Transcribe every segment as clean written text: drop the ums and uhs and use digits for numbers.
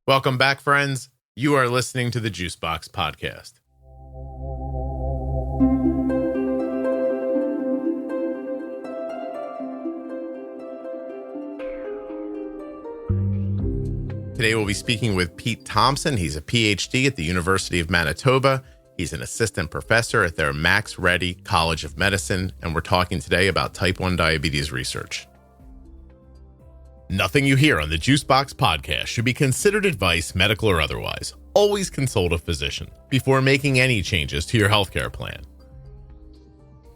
Welcome back, friends. You are listening to the Juicebox Podcast. Today we'll be speaking with Pete Thompson. He's a PhD at the University of Manitoba. He's an assistant professor at their Max Ready College of Medicine, and we're talking today about type 1 diabetes research. Nothing you hear on the Juicebox Podcast should be considered advice, medical or otherwise. Always consult a physician before making any changes to your healthcare plan.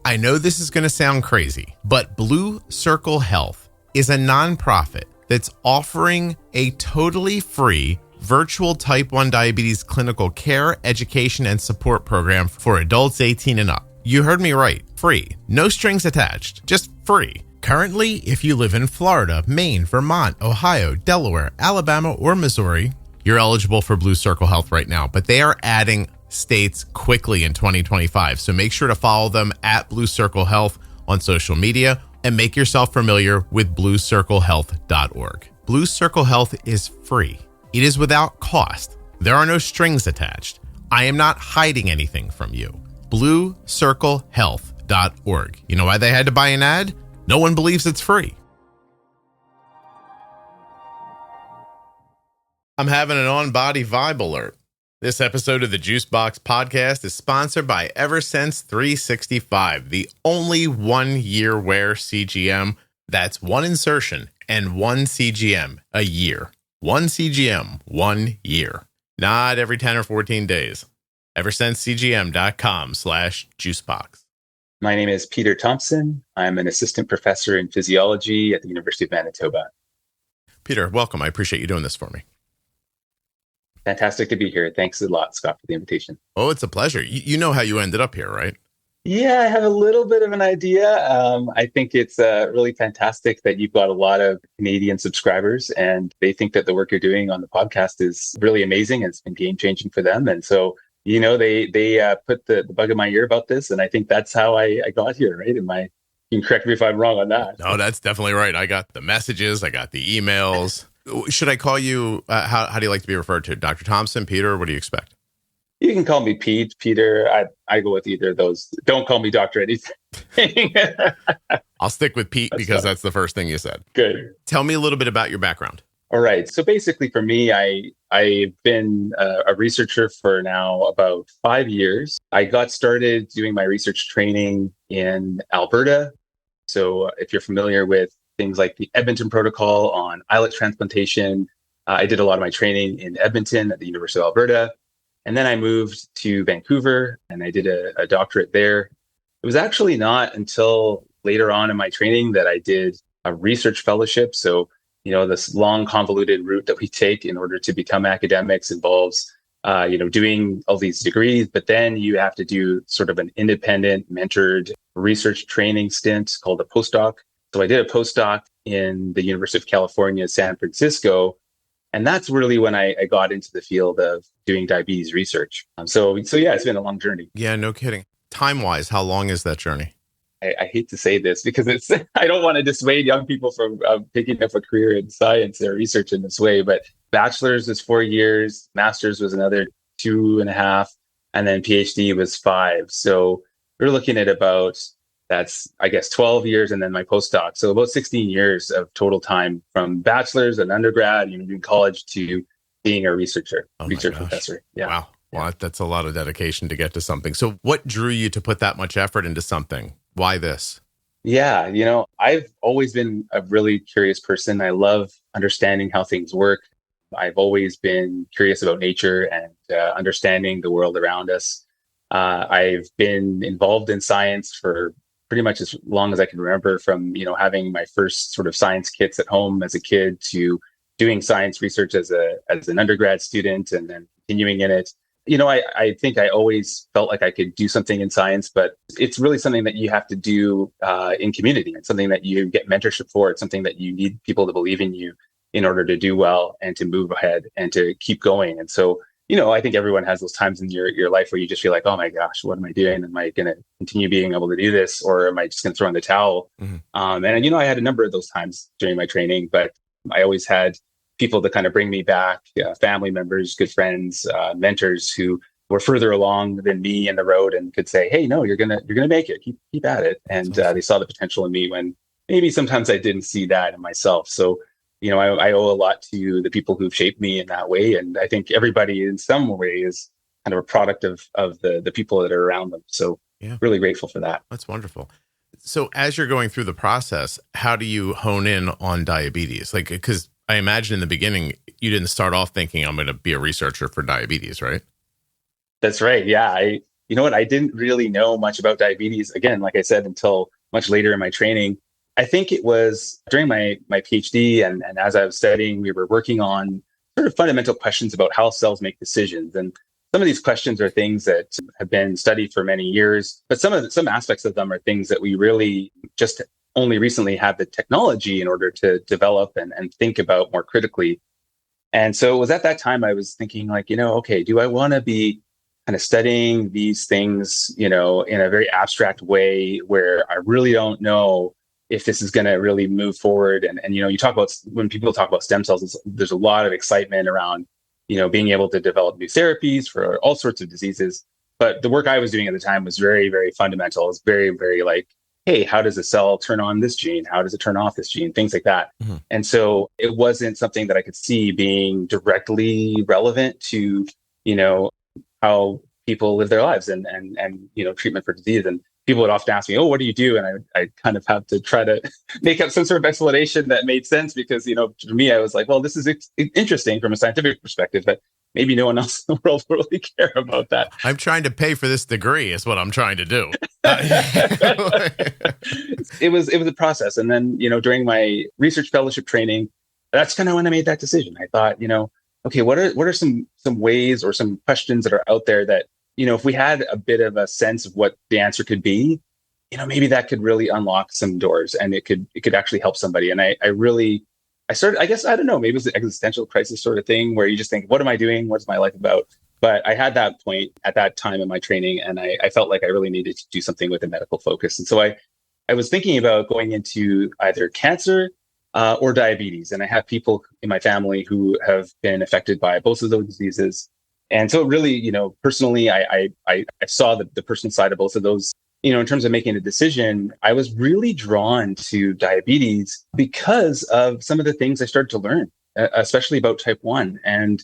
I know this is going to sound crazy, but Blue Circle Health is a nonprofit that's offering a totally free virtual type 1 diabetes clinical care, education, and support program for adults 18 and up. You heard me right. Free. No strings attached. Just free. Currently, if you live in Florida, Maine, Vermont, Ohio, Delaware, Alabama, or Missouri, you're eligible for Blue Circle Health right now, but they are adding states quickly in 2025. So make sure to follow them at Blue Circle Health on social media and make yourself familiar with bluecirclehealth.org. Blue Circle Health is free. It is without cost. There are no strings attached. I am not hiding anything from you. bluecirclehealth.org. You know why they had to buy an ad? No one believes it's free. I'm having an on-body vibe alert. This episode of the Juicebox Podcast is sponsored by Eversense 365, the only 1-year wear CGM. That's one insertion and one CGM a year. One CGM, 1 year. Not every 10 or 14 days. EversenseCGM.com/juicebox. My name is Peter Thompson. I'm an assistant professor in physiology at the University of Manitoba. Peter, welcome. I appreciate you doing this for me. Fantastic to be here. Thanks a lot, Scott, for the invitation. Oh, it's a pleasure. You know how you ended up here, right? Yeah, I have a little bit of an idea. I think it's really fantastic that you've got a lot of Canadian subscribers and they think that the work you're doing on the podcast is really amazing and it's been game-changing for them. And so, you know, they put the bug in my ear about this, and I think that's how I got here, right? You can correct me if I'm wrong on that. No, that's definitely right. I got the messages. I got the emails. Should I call you, how do you like to be referred to? Dr. Thompson, Peter, what do you expect? You can call me Pete, Peter. I go with either of those. Don't call me Dr. anything. I'll stick with Pete because that's the first thing you said. Good. Tell me a little bit about your background. All right. So basically for me, I've been a researcher for now about 5 years. I got started doing my research training in Alberta. So if you're familiar with things like the Edmonton Protocol on islet transplantation, I did a lot of my training in Edmonton at the University of Alberta. And then I moved to Vancouver and I did a doctorate there. It was actually not until later on in my training that I did a research fellowship. So, you know, this long convoluted route that we take in order to become academics involves, doing all these degrees, but then you have to do sort of an independent mentored research training stint called a postdoc. So I did a postdoc in the University of California, San Francisco. And that's really when I got into the field of doing diabetes research. So yeah, it's been a long journey. Yeah, no kidding. Time-wise, how long is that journey? I hate to say this because I don't want to dissuade young people from picking up a career in science or research in this way, but bachelor's is 4 years, master's was another 2.5, and then PhD was 5. So we're looking at that's, I guess, 12 years and then my postdoc. So about 16 years of total time from bachelor's and undergrad, in college to being a research professor. Yeah. Wow. Well, that's a lot of dedication to get to something. So what drew you to put that much effort into something? Why this? Yeah. I've always been a really curious person. I love understanding how things work. I've always been curious about nature and understanding the world around us. I've been involved in science for pretty much as long as I can remember, from, having my first sort of science kits at home as a kid to doing science research as an undergrad student and then continuing in it. I think I always felt like I could do something in science, but it's really something that you have to do in community. It's something that you get mentorship for. It's something that you need people to believe in you in order to do well and to move ahead and to keep going. And so, I think everyone has those times in your life where you just feel like, oh my gosh, what am I doing? Am I going to continue being able to do this? Or am I just going to throw in the towel? Mm-hmm. And I had a number of those times during my training, but I always had people to kind of bring me back, family members, good friends, mentors who were further along than me in the road and could say, "Hey, no, you're gonna make it. Keep at it." And awesome. they saw the potential in me when maybe sometimes I didn't see that in myself. So, I owe a lot to the people who've shaped me in that way. And I think everybody in some way is kind of a product of the people that are around them. So really grateful for that. That's wonderful. So as you're going through the process, how do you hone in on diabetes? Like, because I imagine in the beginning, you didn't start off thinking I'm going to be a researcher for diabetes, right? That's right. Yeah. You know what? I didn't really know much about diabetes, again, like I said, until much later in my training. I think it was during my PhD and as I was studying, we were working on sort of fundamental questions about how cells make decisions. And some of these questions are things that have been studied for many years, but some aspects of them are things that we really just only recently have the technology in order to develop and think about more critically. And so it was at that time I was thinking like, okay, do I want to be kind of studying these things, in a very abstract way where I really don't know if this is going to really move forward. And you talk about, when people talk about stem cells, there's a lot of excitement around, being able to develop new therapies for all sorts of diseases. But the work I was doing at the time was very, very fundamental. It's very, very like, hey, how does a cell turn on this gene? How does it turn off this gene? Things like that. Mm-hmm. And so it wasn't something that I could see being directly relevant to, how people live their lives and treatment for disease. And people would often ask me, "Oh, what do you do?" And I kind of have to try to make up some sort of explanation that made sense because, for me, I was like, well, this is interesting from a scientific perspective, but maybe no one else in the world will really care about that. I'm trying to pay for this degree is what I'm trying to do. It was a process. And then, during my research fellowship training, that's kind of when I made that decision. I thought, okay, what are some ways or some questions that are out there that, if we had a bit of a sense of what the answer could be, maybe that could really unlock some doors and it could actually help somebody. And I started, I guess, I don't know, maybe it was an existential crisis sort of thing where you just think, what am I doing? What's my life about? But I had that point at that time in my training, and I felt like I really needed to do something with a medical focus. And so I was thinking about going into either cancer or diabetes. And I have people in my family who have been affected by both of those diseases. And so really, personally, I saw the personal side of both of those. In terms of making a decision, I was really drawn to diabetes because of some of the things I started to learn, especially about type 1. And,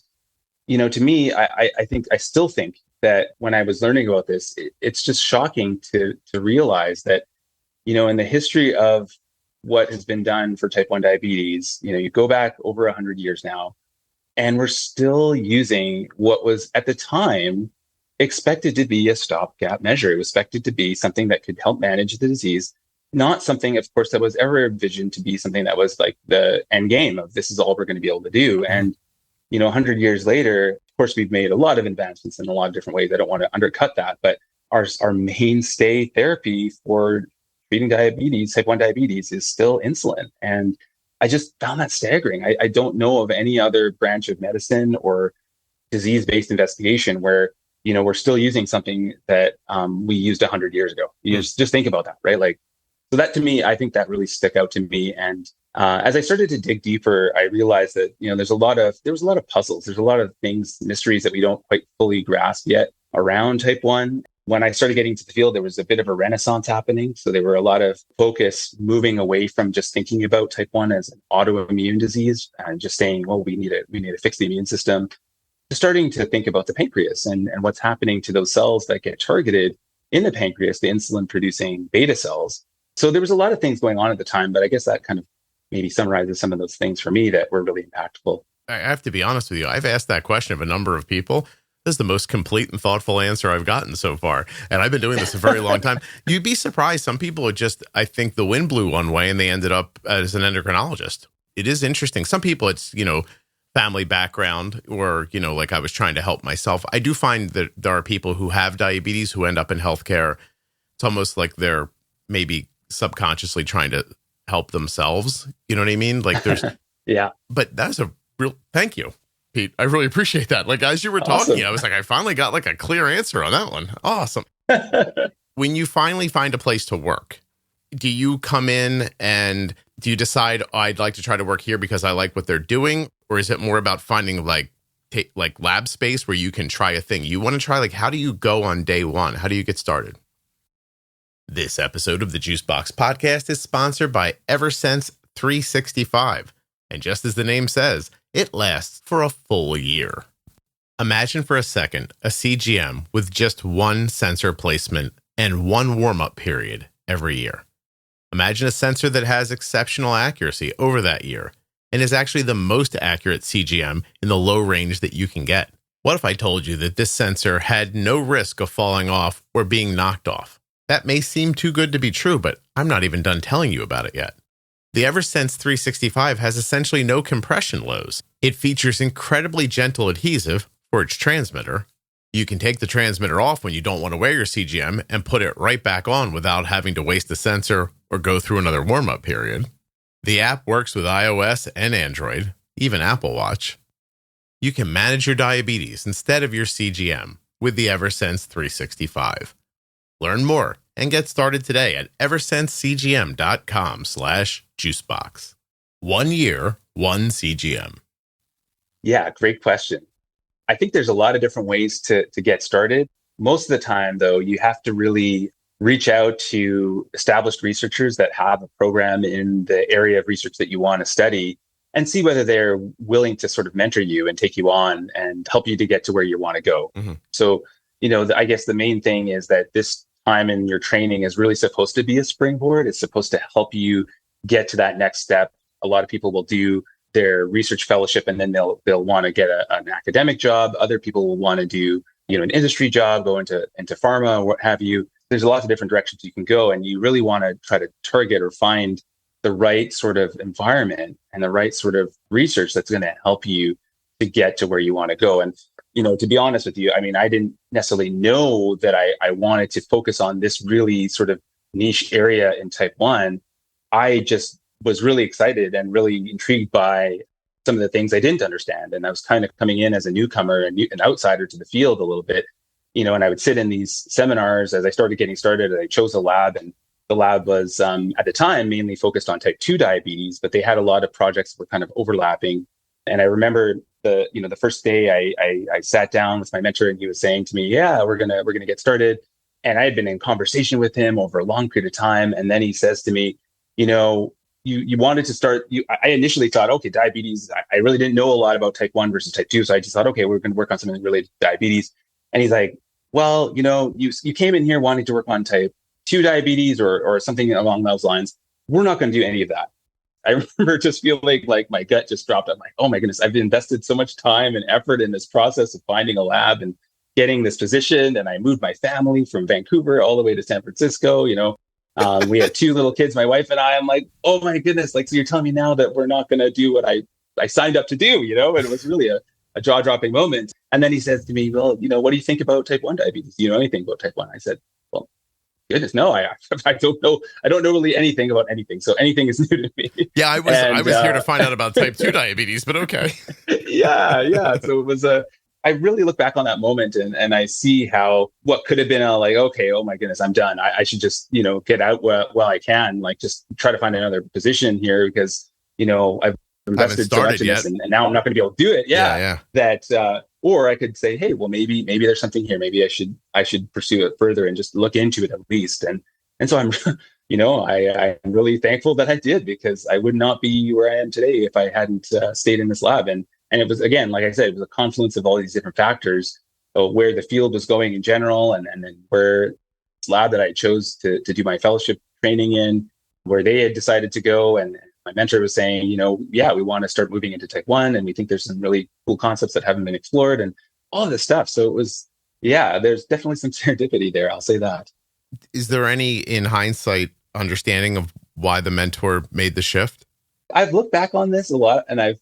to me, I still think that when I was learning about this, it's just shocking to realize that, in the history of what has been done for type 1 diabetes, you go back over 100 years now, and we're still using what was at the time expected to be a stopgap measure. It was expected to be something that could help manage the disease, not something, of course, that was ever envisioned to be something that was like the end game of this is all we're going to be able to do. And, 100 years later, of course, we've made a lot of advancements in a lot of different ways. I don't want to undercut that, but our mainstay therapy for treating diabetes, type 1 diabetes, is still insulin. And I just found that staggering. I don't know of any other branch of medicine or disease-based investigation where, we're still using something that we used 100 years ago. You just think about that, right? Like, so that to me, I think that really stuck out to me. And as I started to dig deeper, I realized that, there was a lot of puzzles. There's a lot of things, mysteries that we don't quite fully grasp yet around type 1. When I started getting to the field, there was a bit of a renaissance happening. So there were a lot of focus moving away from just thinking about type 1 as an autoimmune disease and just saying, well, we need to fix the immune system, to starting to think about the pancreas and what's happening to those cells that get targeted in the pancreas, the insulin producing beta cells. So there was a lot of things going on at the time, but I guess that kind of maybe summarizes some of those things for me that were really impactful. I have to be honest with you. I've asked that question of a number of people. This is the most complete and thoughtful answer I've gotten so far. And I've been doing this a very long time. You'd be surprised. Some people are just, I think the wind blew one way and they ended up as an endocrinologist. It is interesting. Some people it's, family background or, like I was trying to help myself. I do find that there are people who have diabetes who end up in healthcare. It's almost like they're maybe subconsciously trying to help themselves. You know what I mean? Like there's, yeah, but that's a real, thank you, Pete. I really appreciate that. Like, as you were talking, I was like, I finally got like a clear answer on that one. Awesome. When you finally find a place to work, do you come in and do you decide, I'd like to try to work here because I like what they're doing? Or is it more about finding like lab space where you can try a thing? You want to try, like, how do you go on day one? How do you get started? This episode of the Juicebox Podcast is sponsored by Eversense 365. And just as the name says, it lasts for a full year. Imagine for a second a CGM with just one sensor placement and one warm-up period every year. Imagine a sensor that has exceptional accuracy over that year and is actually the most accurate CGM in the low range that you can get. What if I told you that this sensor had no risk of falling off or being knocked off? That may seem too good to be true, but I'm not even done telling you about it yet. The Eversense 365 has essentially no compression lows. It features incredibly gentle adhesive for its transmitter. You can take the transmitter off when you don't want to wear your CGM and put it right back on without having to waste the sensor or go through another warm-up period. The app works with iOS and Android, even Apple Watch. You can manage your diabetes instead of your CGM with the Eversense 365. Learn more and get started today at eversensecgm.com/juicebox. 1 year, one CGM. Yeah, great question. I think there's a lot of different ways to get started. Most of the time, though, you have to really reach out to established researchers that have a program in the area of research that you want to study and see whether they're willing to sort of mentor you and take you on and help you to get to where you want to go. Mm-hmm. So, I guess the main thing is that this time in your training is really supposed to be a springboard. It's supposed to help you get to that next step. A lot of people will do their research fellowship and then they'll want to get an academic job. Other people will want to do, an industry job, go into pharma, what have you. There's lots of different directions you can go, and you really want to try to target or find the right sort of environment and the right sort of research that's going to help you to get to where you want to go. And, to be honest with you, I didn't necessarily know that I wanted to focus on this really sort of niche area in type 1. I just was really excited and really intrigued by some of the things I didn't understand. And I was kind of coming in as a newcomer and an outsider to the field a little bit, and I would sit in these seminars as I started getting started. And I chose a lab, and the lab was at the time mainly focused on type 2 diabetes, but they had a lot of projects that were kind of overlapping. And I remember the first day I sat down with my mentor and he was saying to me, yeah, we're gonna get started. And I had been in conversation with him over a long period of time. And then he says to me, you wanted to start, I initially thought, okay, diabetes, I really didn't know a lot about type 1 versus type 2. So I just thought, okay, we're going to work on something related to diabetes. And he's like, well, you came in here wanting to work on type 2 diabetes or something along those lines. We're not going to do any of that. I remember just feeling like my gut just dropped. I'm like, oh my goodness, I've invested so much time and effort in this process of finding a lab and getting this position. And I moved my family from Vancouver all the way to San Francisco, we had 2 little kids, my wife and I. I'm like, oh my goodness, so you're telling me now that we're not going to do what I signed up to do, and it was really a jaw-dropping moment. And then he says to me, well, what do you think about type 1 diabetes? Do you know anything about type 1? I said, well, goodness, no, I don't know. I don't know really anything about anything. So anything is new to me. Yeah, I was here to find out about type 2 diabetes, but okay. Yeah. So it was I really look back on that moment and I see how what could have been okay, oh my goodness, I'm done. I should just, get out while I can, just try to find another position here because, I've invested so much in this and now I'm not going to be able to do it. Yeah. That, or I could say, hey, well, maybe there's something here. Maybe I should pursue it further and just look into it at least. And so I'm, I'm really thankful that I did because I would not be where I am today if I hadn't stayed in this lab. And it was, again, like I said, it was a confluence of all these different factors, where the field was going in general, and then where this lab that I chose to do my fellowship training in, where they had decided to go. And my mentor was saying, we want to start moving into type 1, and we think there's some really cool concepts that haven't been explored and all this stuff. So it was, there's definitely some serendipity there. I'll say that. Is there any, in hindsight, understanding of why the mentor made the shift? I've looked back on this a lot and I've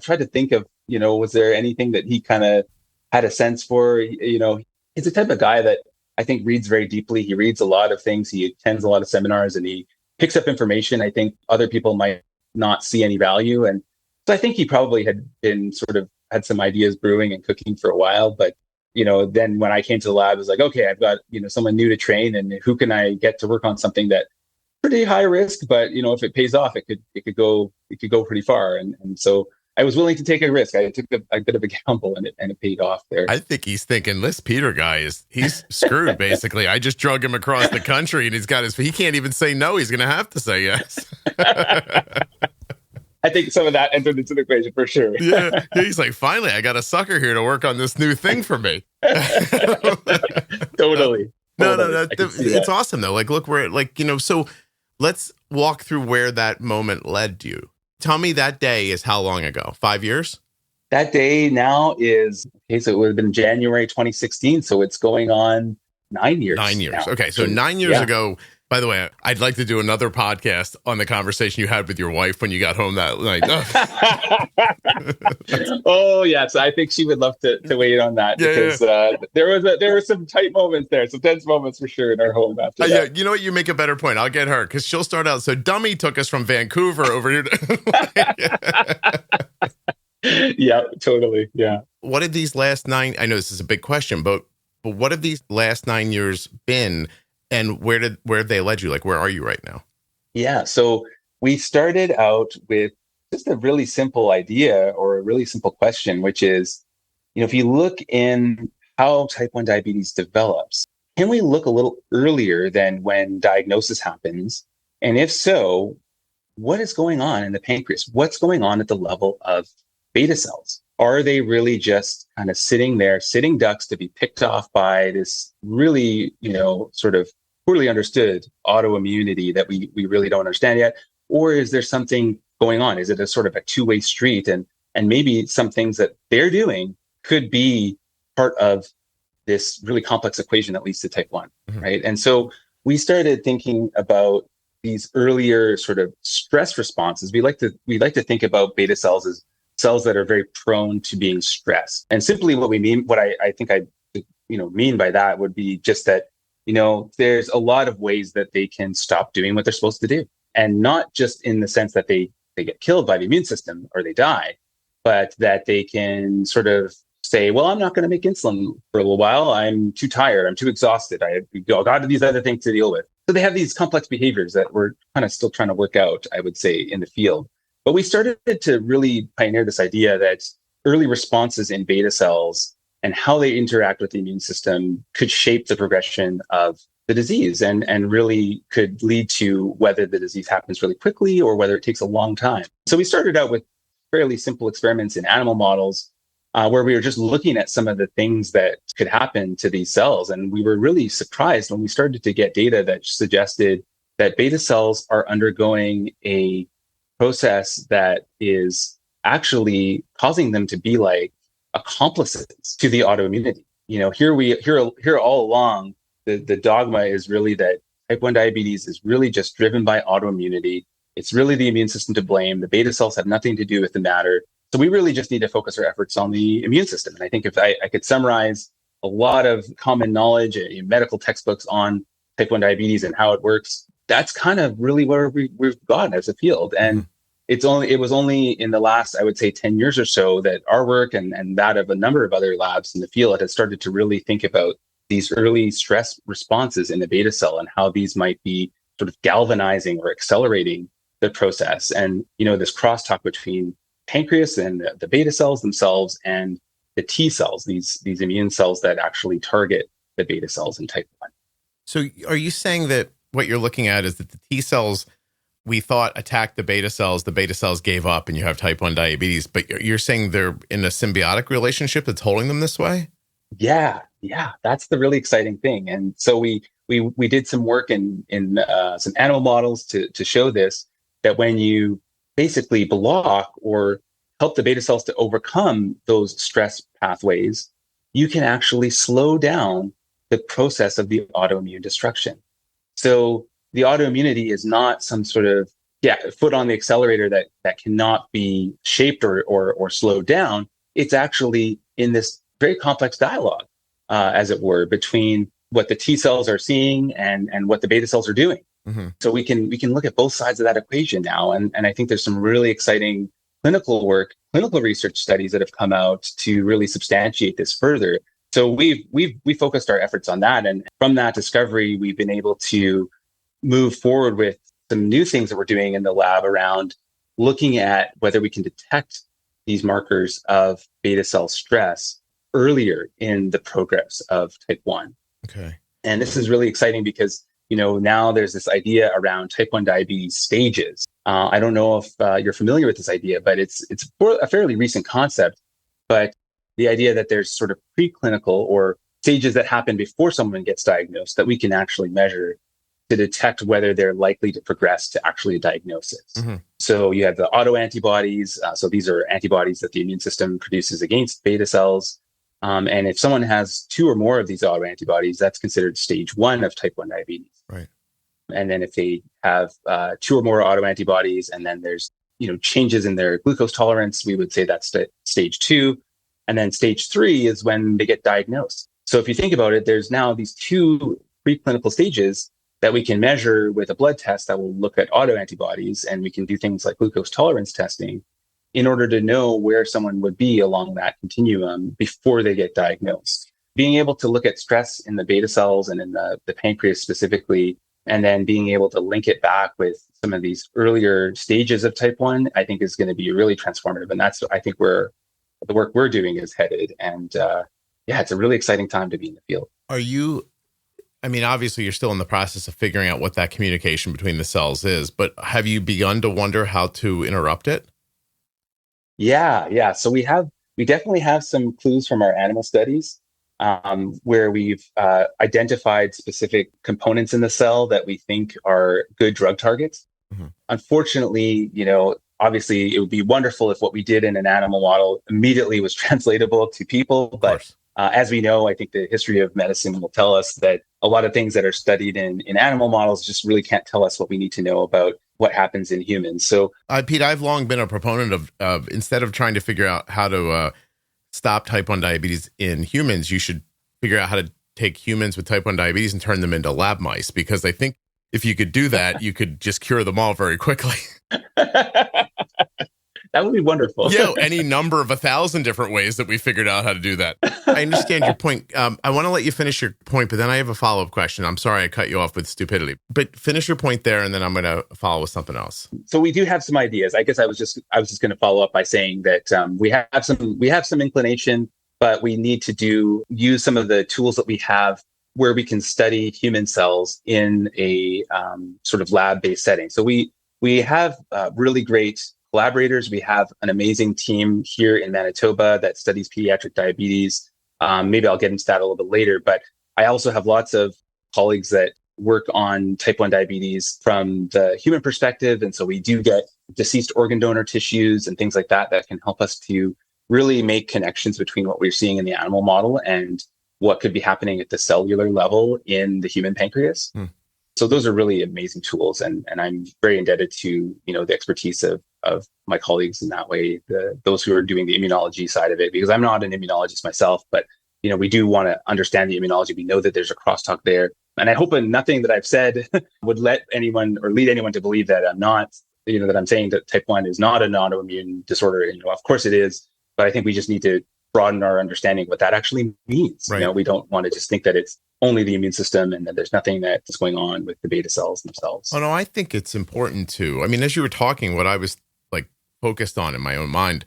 tried to think of, was there anything that he kind of had a sense for? He's the type of guy that I think reads very deeply. He reads a lot of things. He attends a lot of seminars and he picks up information I think other people might not see any value. And so I think he probably had been sort of had some ideas brewing and cooking for a while. But, then when I came to the lab, it was like, okay, I've got, someone new to train and who can I get to work on something that pretty high risk, but if it pays off, it could go pretty far. And so I was willing to take a risk. I took a bit of a gamble, and it paid off there. I think he's thinking, this Peter guy he's screwed, basically. I just drug him across the country and he can't even say no. He's going to have to say yes. I think some of that entered into the equation for sure. Yeah. He's like, finally, I got a sucker here to work on this new thing for me. Totally. No, it's awesome though. Like, look, we're like, so let's walk through where that moment led you. Tell me, that day is how long ago? 5 years? That day now is, so it would have been January 2016. So it's going on 9 years. 9 years. Now. Okay. So 9 years ago, by the way, I'd like to do another podcast on the conversation you had with your wife when you got home that night. Oh, yes. I think she would love to weigh in on that because there were some tight moments there, some tense moments for sure in our home after that. Yeah, you know what? You make a better point. I'll get her because she'll start out. So Dummy took us from Vancouver over here. Yeah, totally. Yeah. What did these last 9, I know this is a big question, but what have these last 9 years been? And where have they led you? Like, where are you right now? Yeah. So we started out with just a really simple idea or a really simple question, which is, if you look in how type 1 diabetes develops, can we look a little earlier than when diagnosis happens? And if so, what is going on in the pancreas? What's going on at the level of beta cells? Are they really just kind of sitting there, sitting ducks to be picked off by this really, sort of poorly understood autoimmunity that we really don't understand yet? Or is there something going on? Is it a sort of a two-way street? And maybe some things that they're doing could be part of this really complex equation that leads to type 1, right? And so we started thinking about these earlier sort of stress responses. We like to think about beta cells as cells that are very prone to being stressed. And simply what I think I mean by that would be just that, there's a lot of ways that they can stop doing what they're supposed to do. And not just in the sense that they get killed by the immune system or they die, but that they can sort of say, well, I'm not going to make insulin for a little while. I'm too tired. I'm too exhausted. I got these other things to deal with. So they have these complex behaviors that we're kind of still trying to work out, I would say, in the field. But we started to really pioneer this idea that early responses in beta cells and how they interact with the immune system could shape the progression of the disease and really could lead to whether the disease happens really quickly or whether it takes a long time. So we started out with fairly simple experiments in animal models where we were just looking at some of the things that could happen to these cells. And we were really surprised when we started to get data that suggested that beta cells are undergoing a process that is actually causing them to be like accomplices to the autoimmunity. Here all along, the dogma is really that type 1 diabetes is really just driven by autoimmunity. It's really the immune system to blame. The beta cells have nothing to do with the matter. So we really just need to focus our efforts on the immune system. And I think if I could summarize a lot of common knowledge in medical textbooks on type 1 diabetes and how it works, that's kind of really where we've gotten as a field. And it was only in the last, I would say, 10 years or so that our work and that of a number of other labs in the field had started to really think about these early stress responses in the beta cell and how these might be sort of galvanizing or accelerating the process. And, this crosstalk between pancreas and the beta cells themselves and the T cells, these immune cells that actually target the beta cells in type 1. So are you saying that what you're looking at is that the T cells we thought attacked the beta cells gave up and you have type 1 diabetes, but you're saying they're in a symbiotic relationship that's holding them this way? Yeah, that's the really exciting thing. And so we did some work in some animal models to show this, that when you basically block or help the beta cells to overcome those stress pathways, you can actually slow down the process of the autoimmune destruction. So the autoimmunity is not some sort of foot on the accelerator that cannot be shaped or slowed down. It's actually in this very complex dialogue, as it were, between what the T cells are seeing and what the beta cells are doing. Mm-hmm. So we can look at both sides of that equation now. And I think there's some really exciting clinical research studies that have come out to really substantiate this further. So we focused our efforts on that. And from that discovery, we've been able to move forward with some new things that we're doing in the lab around looking at whether we can detect these markers of beta cell stress earlier in the progress of type 1. Okay. And this is really exciting because, now there's this idea around type 1 diabetes stages. I don't know if you're familiar with this idea, but it's a fairly recent concept. But the idea that there's sort of preclinical or stages that happen before someone gets diagnosed that we can actually measure to detect whether they're likely to progress to actually a diagnosis. Mm-hmm. So you have the autoantibodies. So these are antibodies that the immune system produces against beta cells. And if someone has 2 or more of these autoantibodies, that's considered stage 1 of type 1 diabetes. Right. And then if they have 2 or more autoantibodies, and then there's changes in their glucose tolerance, we would say that's stage 2. And then stage 3 is when they get diagnosed. So if you think about it, there's now these 2 preclinical stages that we can measure with a blood test that will look at autoantibodies, and we can do things like glucose tolerance testing in order to know where someone would be along that continuum before they get diagnosed. Being able to look at stress in the beta cells and in the pancreas specifically, and then being able to link it back with some of these earlier stages of type 1, I think is going to be really transformative. And that's, I think, where the work we're doing is headed. And it's a really exciting time to be in the field. Obviously you're still in the process of figuring out what that communication between the cells is, but have you begun to wonder how to interrupt it? Yeah. So we definitely have some clues from our animal studies where we've identified specific components in the cell that we think are good drug targets. Mm-hmm. Unfortunately, obviously it would be wonderful if what we did in an animal model immediately was translatable to people. But as we know, I think the history of medicine will tell us that a lot of things that are studied in animal models just really can't tell us what we need to know about what happens in humans. So, Pete, I've long been a proponent of instead of trying to figure out how to stop type 1 diabetes in humans, you should figure out how to take humans with type 1 diabetes and turn them into lab mice, because I think if you could do that, you could just cure them all very quickly. That would be wonderful. Yeah, any number of 1,000 different ways that we figured out how to do that. I understand your point. I want to let you finish your point, but then I have a follow-up question. I'm sorry I cut you off with stupidity, but finish your point there, and then I'm going to follow with something else. So we do have some ideas. I guess I was just going to follow up by saying that we have some inclination, but we need to use some of the tools that we have where we can study human cells in a sort of lab-based setting. So we have really great collaborators. We have an amazing team here in Manitoba that studies pediatric diabetes. Maybe I'll get into that a little bit later, but I also have lots of colleagues that work on type 1 diabetes from the human perspective. And so we do get deceased organ donor tissues and things like that can help us to really make connections between what we're seeing in the animal model and what could be happening at the cellular level in the human pancreas. So those are really amazing tools. And I'm very indebted to, the expertise of my colleagues in that way, those who are doing the immunology side of it, because I'm not an immunologist myself, but, we do want to understand the immunology. We know that there's a crosstalk there. And I hope nothing that I've said would let anyone or lead anyone to believe that I'm not, that I'm saying that type 1 is not an autoimmune disorder. Of course it is, but I think we just need to broaden our understanding of what that actually means. Right. We don't want to just think that it's only the immune system and that there's nothing that's going on with the beta cells themselves. Oh, no, I think it's important to, as you were talking, what I was focused on in my own mind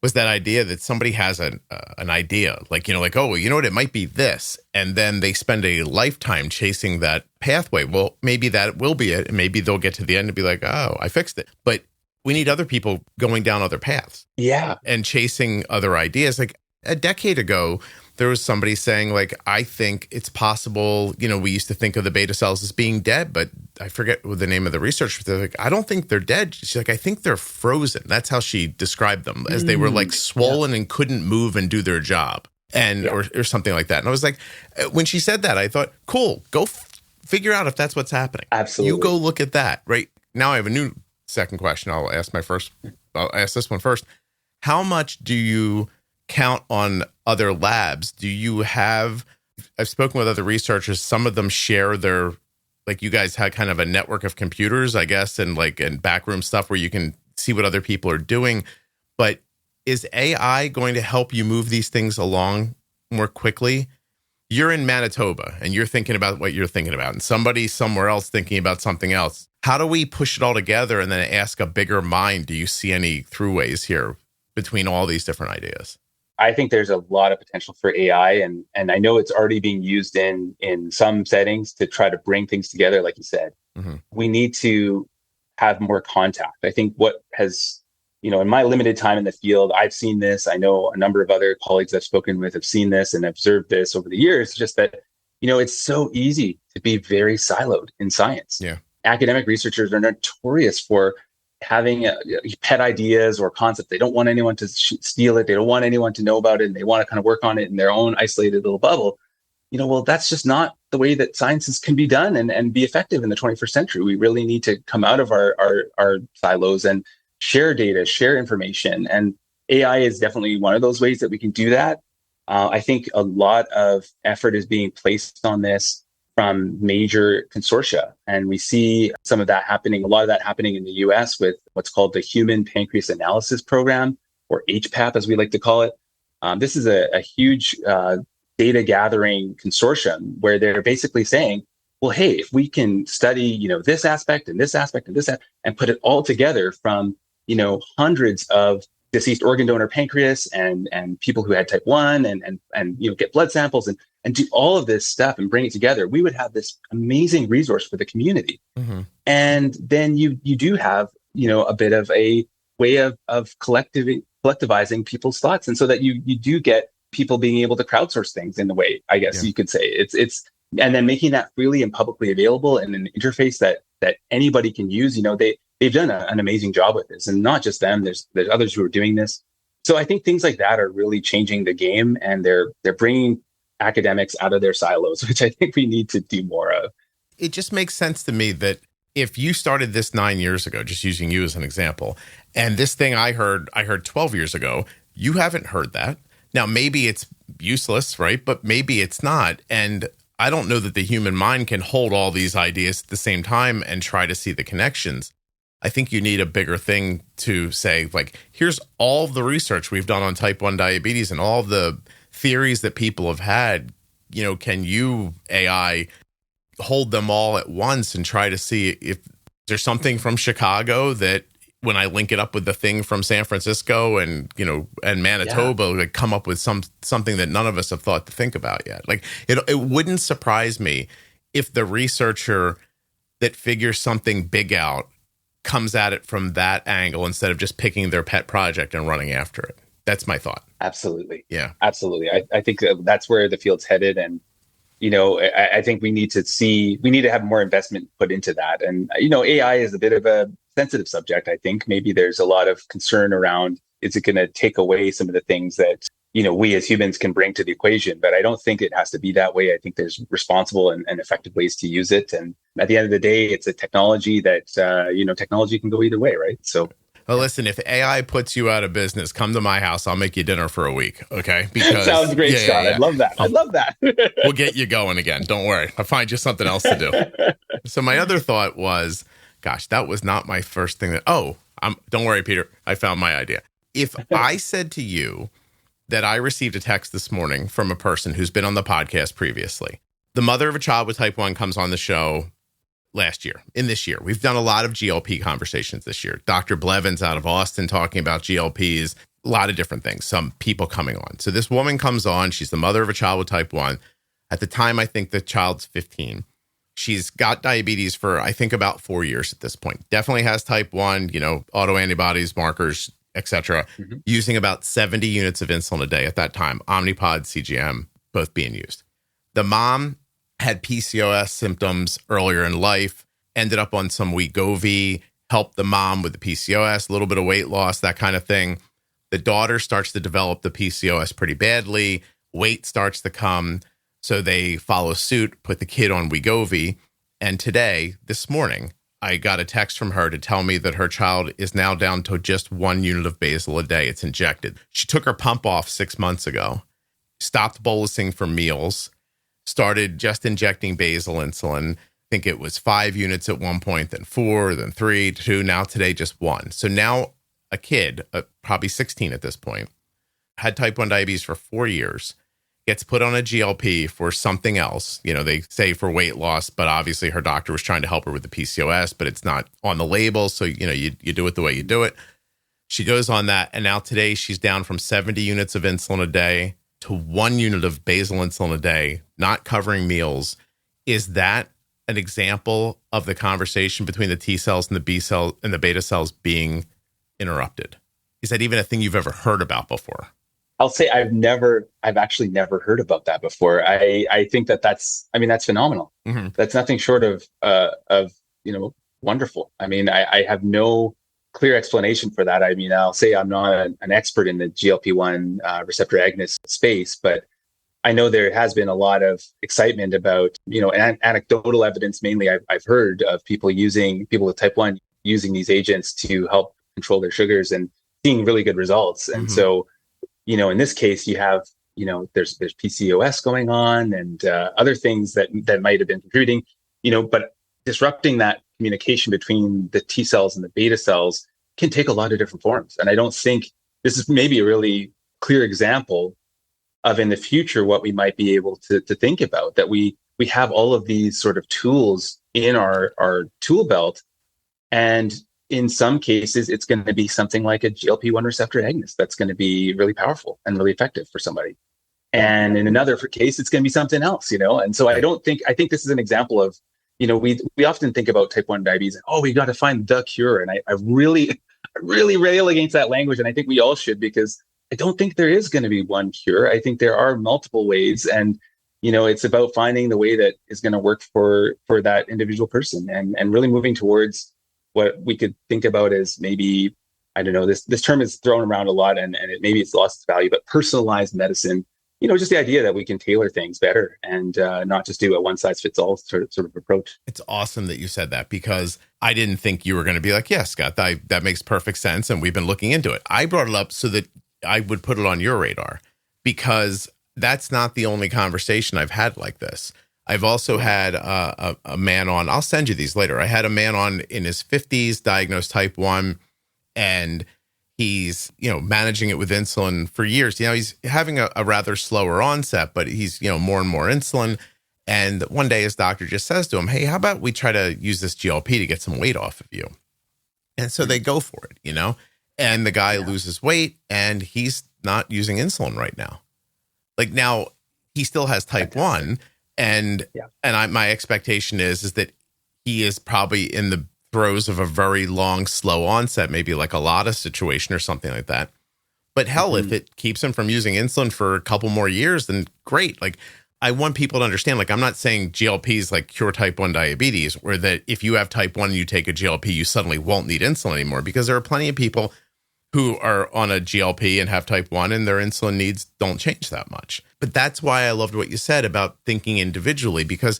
was that idea that somebody has an idea, it might be this. And then they spend a lifetime chasing that pathway. Well, maybe that will be it. And maybe they'll get to the end and be like, oh, I fixed it. But we need other people going down other paths. Yeah. And chasing other ideas. Like a decade ago, there was somebody saying, I think it's possible, we used to think of the beta cells as being dead, but I forget what the name of the research. They're like, I don't think they're dead. She's like, I think they're frozen. That's how she described them, as they were swollen and couldn't move and do their job or something like that. And I was like, when she said that, I thought, cool, go figure out if that's what's happening. Absolutely. You go look at that, right? Now I have a new second question. I'll ask this one first. How much do you count on other labs? I've spoken with other researchers. Some of them share their, you guys had kind of a network of computers, I guess, and backroom stuff where you can see what other people are doing. But is AI going to help you move these things along more quickly? You're in Manitoba and you're thinking about what you're thinking about, and somebody somewhere else thinking about something else. How do we push it all together and then ask a bigger mind? Do you see any throughways here? between all these different ideas? I think there's a lot of potential for AI, and I know it's already being used in some settings to try to bring things together. Like you said, we need to have more contact. I think what has, in my limited time in the field, I've seen this. I know a number of other colleagues I've spoken with have seen this and observed this over the years. Just that, it's so easy to be very siloed in science. Yeah. Academic researchers are notorious for having pet ideas or concepts. They don't want anyone to steal it. They don't want anyone to know about it. And they want to kind of work on it in their own isolated little bubble. Well, that's just not the way that sciences can be done and be effective in the 21st century. We really need to come out of our silos and share data, share information. And AI is definitely one of those ways that we can do that. I think a lot of effort is being placed on this from major consortia. And we see some of that happening, a lot of that happening in the US with what's called the Human Pancreas Analysis Program, or HPAP, as we like to call it. This is a huge data gathering consortium where they're basically saying, well, hey, if we can study, this aspect and this aspect and this, and put it all together from, hundreds of deceased organ donor pancreas and people who had type 1 and get blood samples and do all of this stuff and bring it together, we would have this amazing resource for the community. And then you do have, a bit of a way of collectivizing people's thoughts. And so that you do get people being able to crowdsource things in a way, I guess you could say. It's and then making that freely and publicly available in an interface that anybody can use. They've done an amazing job with this, and not just them. There's others who are doing this. So I think things like that are really changing the game, and they're bringing academics out of their silos, which I think we need to do more of. It just makes sense to me that if you started this 9 years ago, just using you as an example, and this thing I heard 12 years ago, you haven't heard that. Now, maybe it's useless, right? But maybe it's not. And I don't know that the human mind can hold all these ideas at the same time and try to see the connections. I think you need a bigger thing to say, like, here's all the research we've done on type 1 diabetes and all the theories that people have had. Can you, AI, hold them all at once and try to see if there's something from Chicago that, when I link it up with the thing from San Francisco and Manitoba, like, come up with something that none of us have thought to think about yet. Like, it wouldn't surprise me if the researcher that figures something big out comes at it from that angle instead of just picking their pet project and running after it. That's my thought. Absolutely. Yeah, absolutely. I think that's where the field's headed. And, I think we need to have more investment put into that. And, AI is a bit of a sensitive subject. I think maybe there's a lot of concern around, is it going to take away some of the things that, we as humans can bring to the equation? But I don't think it has to be that way. I think there's responsible and effective ways to use it. And at the end of the day, it's a technology that, technology can go either way, right? So, well, listen, if AI puts you out of business, come to my house. I'll make you dinner for a week. Okay. Because sounds great, Scott. I love that. I love that. We'll get you going again. Don't worry. I'll find you something else to do. So my other thought was, gosh, that was not my first thing don't worry, Peter. I found my idea. If I said to you that I received a text this morning from a person who's been on the podcast previously, the mother of a child with type 1 comes on the show this year. We've done a lot of GLP conversations this year. Dr. Blevins out of Austin talking about GLPs, a lot of different things, some people coming on. So this woman comes on. She's the mother of a child with type 1. At the time, I think the child's 15. She's got diabetes for, I think, about 4 years at this point. Definitely has type 1, autoantibodies, markers, etc. Using about 70 units of insulin a day at that time. Omnipod, CGM, both being used. The mom had PCOS symptoms earlier in life, ended up on some Wegovy, helped the mom with the PCOS, a little bit of weight loss, that kind of thing. The daughter starts to develop the PCOS pretty badly. Weight starts to come. So they follow suit, put the kid on Wegovy. And this morning, I got a text from her to tell me that her child is now down to just 1 unit of basal a day. It's injected. She took her pump off 6 months ago, stopped bolusing for meals, started just injecting basal insulin. I think it was 5 units at one point, then 4, then 3, 2, now today just 1. So now a kid, probably 16 at this point, had type 1 diabetes for 4 years, gets put on a GLP for something else. They say for weight loss, but obviously her doctor was trying to help her with the PCOS, but it's not on the label. So, you do it the way you do it. She goes on that, and now today she's down from 70 units of insulin a day to 1 unit of basal insulin a day, not covering meals. Is that an example of the conversation between the T cells and the B cell and the beta cells being interrupted? Is that even a thing you've ever heard about before? I'll say I've actually never heard about that before. I think that's phenomenal. Mm-hmm. That's nothing short of wonderful. I mean, I have no clear explanation for that. I mean, I'll say I'm not an expert in the GLP-1 receptor agonist space, but I know there has been a lot of excitement about, anecdotal evidence. Mainly I've heard of people with type 1 using these agents to help control their sugars and seeing really good results. And so, in this case, you have, there's PCOS going on and other things that might have been contributing, but disrupting that communication between the T cells and the beta cells can take a lot of different forms. And I don't think this is maybe a really clear example of in the future what we might be able to think about, that we have all of these sort of tools in our tool belt. And in some cases, it's going to be something like a GLP-1 receptor agonist that's going to be really powerful and really effective for somebody. And in another case, it's going to be something else, And so I think this is an example of, we often think about type 1 diabetes and, we got to find the cure. And I really rail against that language. And I think we all should, because I don't think there is going to be one cure. I think there are multiple ways. And, it's about finding the way that is going to work for that individual person and really moving towards what we could think about as maybe, I don't know, this term is thrown around a lot and maybe it's lost its value, but personalized medicine, just the idea that we can tailor things better and not just do a one size fits all sort of approach. It's awesome that you said that, because I didn't think you were going to be like, yeah, Scott, that makes perfect sense. And we've been looking into it. I brought it up so that I would put it on your radar, because that's not the only conversation I've had like this. I've also had a man on, I'll send you these later. I had a man on in his 50s, diagnosed type 1, and he's, managing it with insulin for years. He's having a rather slower onset, but he's, more and more insulin. And one day his doctor just says to him, hey, how about we try to use this GLP to get some weight off of you? And so they go for it, and the guy loses weight and he's not using insulin right now. Like, now he still has type 1. And my expectation is that he is probably in the throes of a very long, slow onset, maybe like a Lada situation or something like that. But hell, if it keeps him from using insulin for a couple more years, then great. Like, I want people to understand, like, I'm not saying GLPs like cure type 1 diabetes, or that if you have type 1 and you take a GLP, you suddenly won't need insulin anymore, because there are plenty of people who are on a GLP and have type 1 and their insulin needs don't change that much. But that's why I loved what you said about thinking individually, because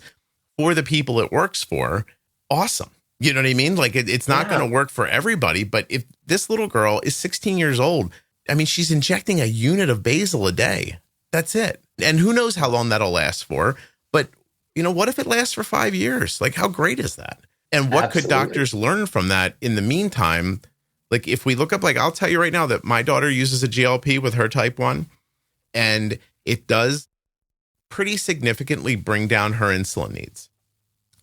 for the people it works for, awesome. You know what I mean? Like, it's not going to work for everybody, but if this little girl is 16 years old, I mean, she's injecting a unit of basal a day. That's it. And who knows how long that'll last for, but what if it lasts for 5 years? Like, how great is that? And what could doctors learn from that in the meantime? Like, if we look up, like, I'll tell you right now that my daughter uses a GLP with her type 1, and it does pretty significantly bring down her insulin needs,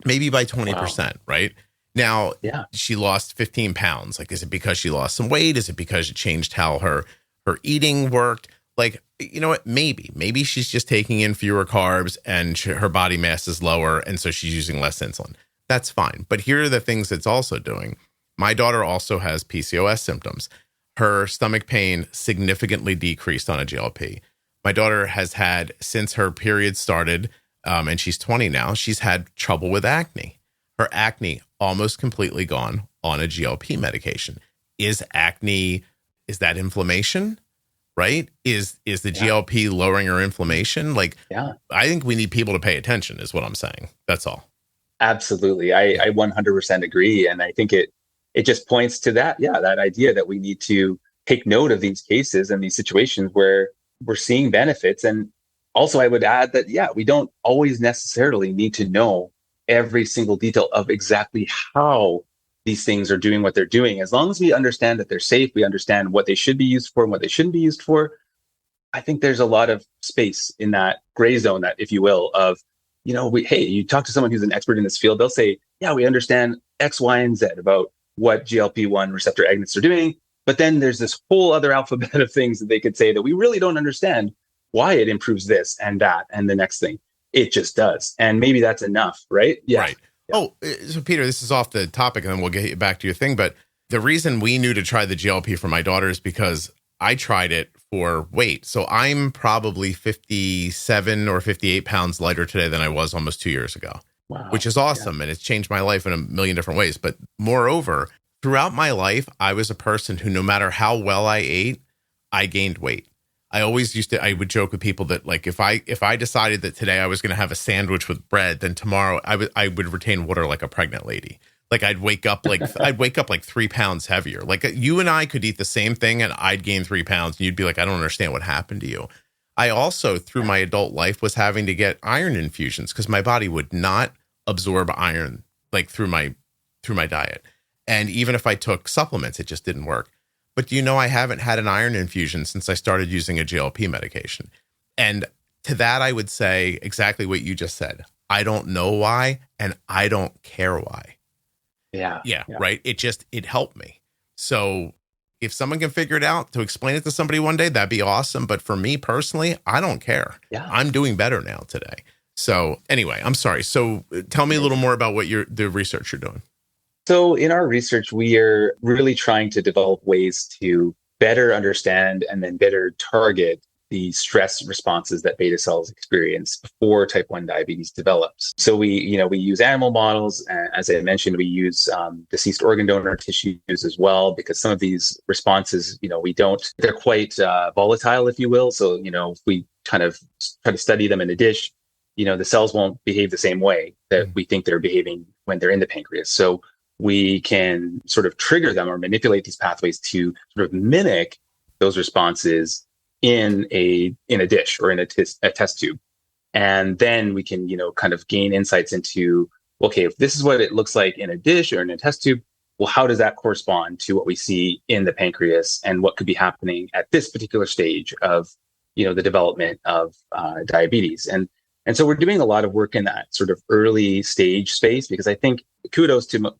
maybe by 20%, right? Now, she lost 15 pounds. Like, is it because she lost some weight? Is it because it changed how her eating worked? Like, you know what? Maybe she's just taking in fewer carbs and her body mass is lower, and so she's using less insulin. That's fine. But here are the things it's also doing. My daughter also has PCOS symptoms. Her stomach pain significantly decreased on a GLP. My daughter has had, since her period started, and she's 20 now, she's had trouble with acne. Her acne almost completely gone on a GLP medication. Is that inflammation? Right? Is the GLP lowering her inflammation? Like, I think we need people to pay attention, is what I'm saying. That's all. Absolutely. I 100% agree. And I think it just points to that idea that we need to take note of these cases and these situations where we're seeing benefits. And also I would add that, we don't always necessarily need to know every single detail of exactly how these things are doing what they're doing. As long as we understand that they're safe, we understand what they should be used for and what they shouldn't be used for. I think there's a lot of space in that gray zone, that, if you will, of, you talk to someone who's an expert in this field, they'll say, we understand X, Y, and Z about what GLP-1 receptor agonists are doing. But then there's this whole other alphabet of things that they could say that we really don't understand why it improves this and that and the next thing. It just does. And maybe that's enough, right? Yeah. Right. Yeah. Oh, so Peter, this is off the topic and then we'll get back to your thing. But the reason we knew to try the GLP for my daughter is because I tried it for weight. So I'm probably 57 or 58 pounds lighter today than I was almost 2 years ago, Wow. which is awesome. Yeah. And it's changed my life in a million different ways. But moreover, throughout my life, I was a person who, no matter how well I ate, I gained weight. I always I would joke with people that, like, if I decided that today I was going to have a sandwich with bread, then tomorrow I would retain water like a pregnant lady. Like I'd wake up like 3 pounds heavier. Like you and I could eat the same thing and I'd gain 3 pounds and you'd be like, I don't understand what happened to you. I also, through my adult life, was having to get iron infusions because my body would not absorb iron like through my diet. And even if I took supplements, it just didn't work. But do you know, I haven't had an iron infusion since I started using a GLP medication. And to that, I would say exactly what you just said. I don't know why, and I don't care why. Yeah. Right. It helped me. So if someone can figure it out to explain it to somebody one day, that'd be awesome. But for me personally, I don't care. Yeah. I'm doing better now today. So anyway, I'm sorry. So tell me a little more about what the research you're doing. So in our research, we are really trying to develop ways to better understand and then better target the stress responses that beta cells experience before type 1 diabetes develops. So we use animal models. As I mentioned, we use deceased organ donor tissues as well, because some of these responses, they're quite volatile, if you will. So, if we kind of try to study them in a dish, the cells won't behave the same way that we think they're behaving when they're in the pancreas. So we can sort of trigger them or manipulate these pathways to sort of mimic those responses in a dish or in a test tube. And then we can, kind of gain insights into, okay, if this is what it looks like in a dish or in a test tube, well, how does that correspond to what we see in the pancreas and what could be happening at this particular stage of, the development of diabetes? And so we're doing a lot of work in that sort of early stage space, because I think kudos to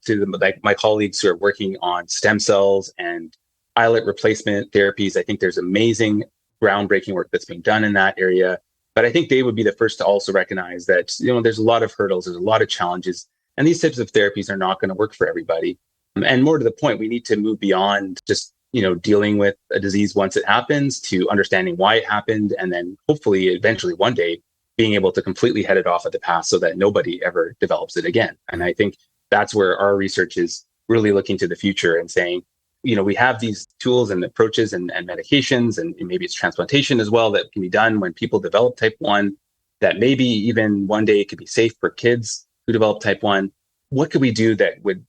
my colleagues who are working on stem cells and islet replacement therapies. I think there's amazing groundbreaking work that's being done in that area. But I think they would be the first to also recognize that, there's a lot of hurdles, there's a lot of challenges, and these types of therapies are not going to work for everybody. And more to the point, we need to move beyond just, dealing with a disease once it happens to understanding why it happened. And then hopefully eventually one day being able to completely head it off at the pass so that nobody ever develops it again. And I think that's where our research is really looking to the future and saying, we have these tools and approaches and medications, and maybe it's transplantation as well that can be done when people develop type 1, that maybe even one day it could be safe for kids who develop type 1. What could we do that would,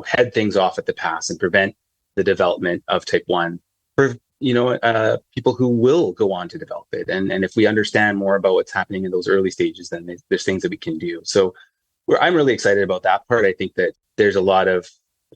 head things off at the pass and prevent the development of type 1 for, people who will go on to develop it? And if we understand more about what's happening in those early stages, then there's things that we can do. So I'm really excited about that part. I think that there's a lot of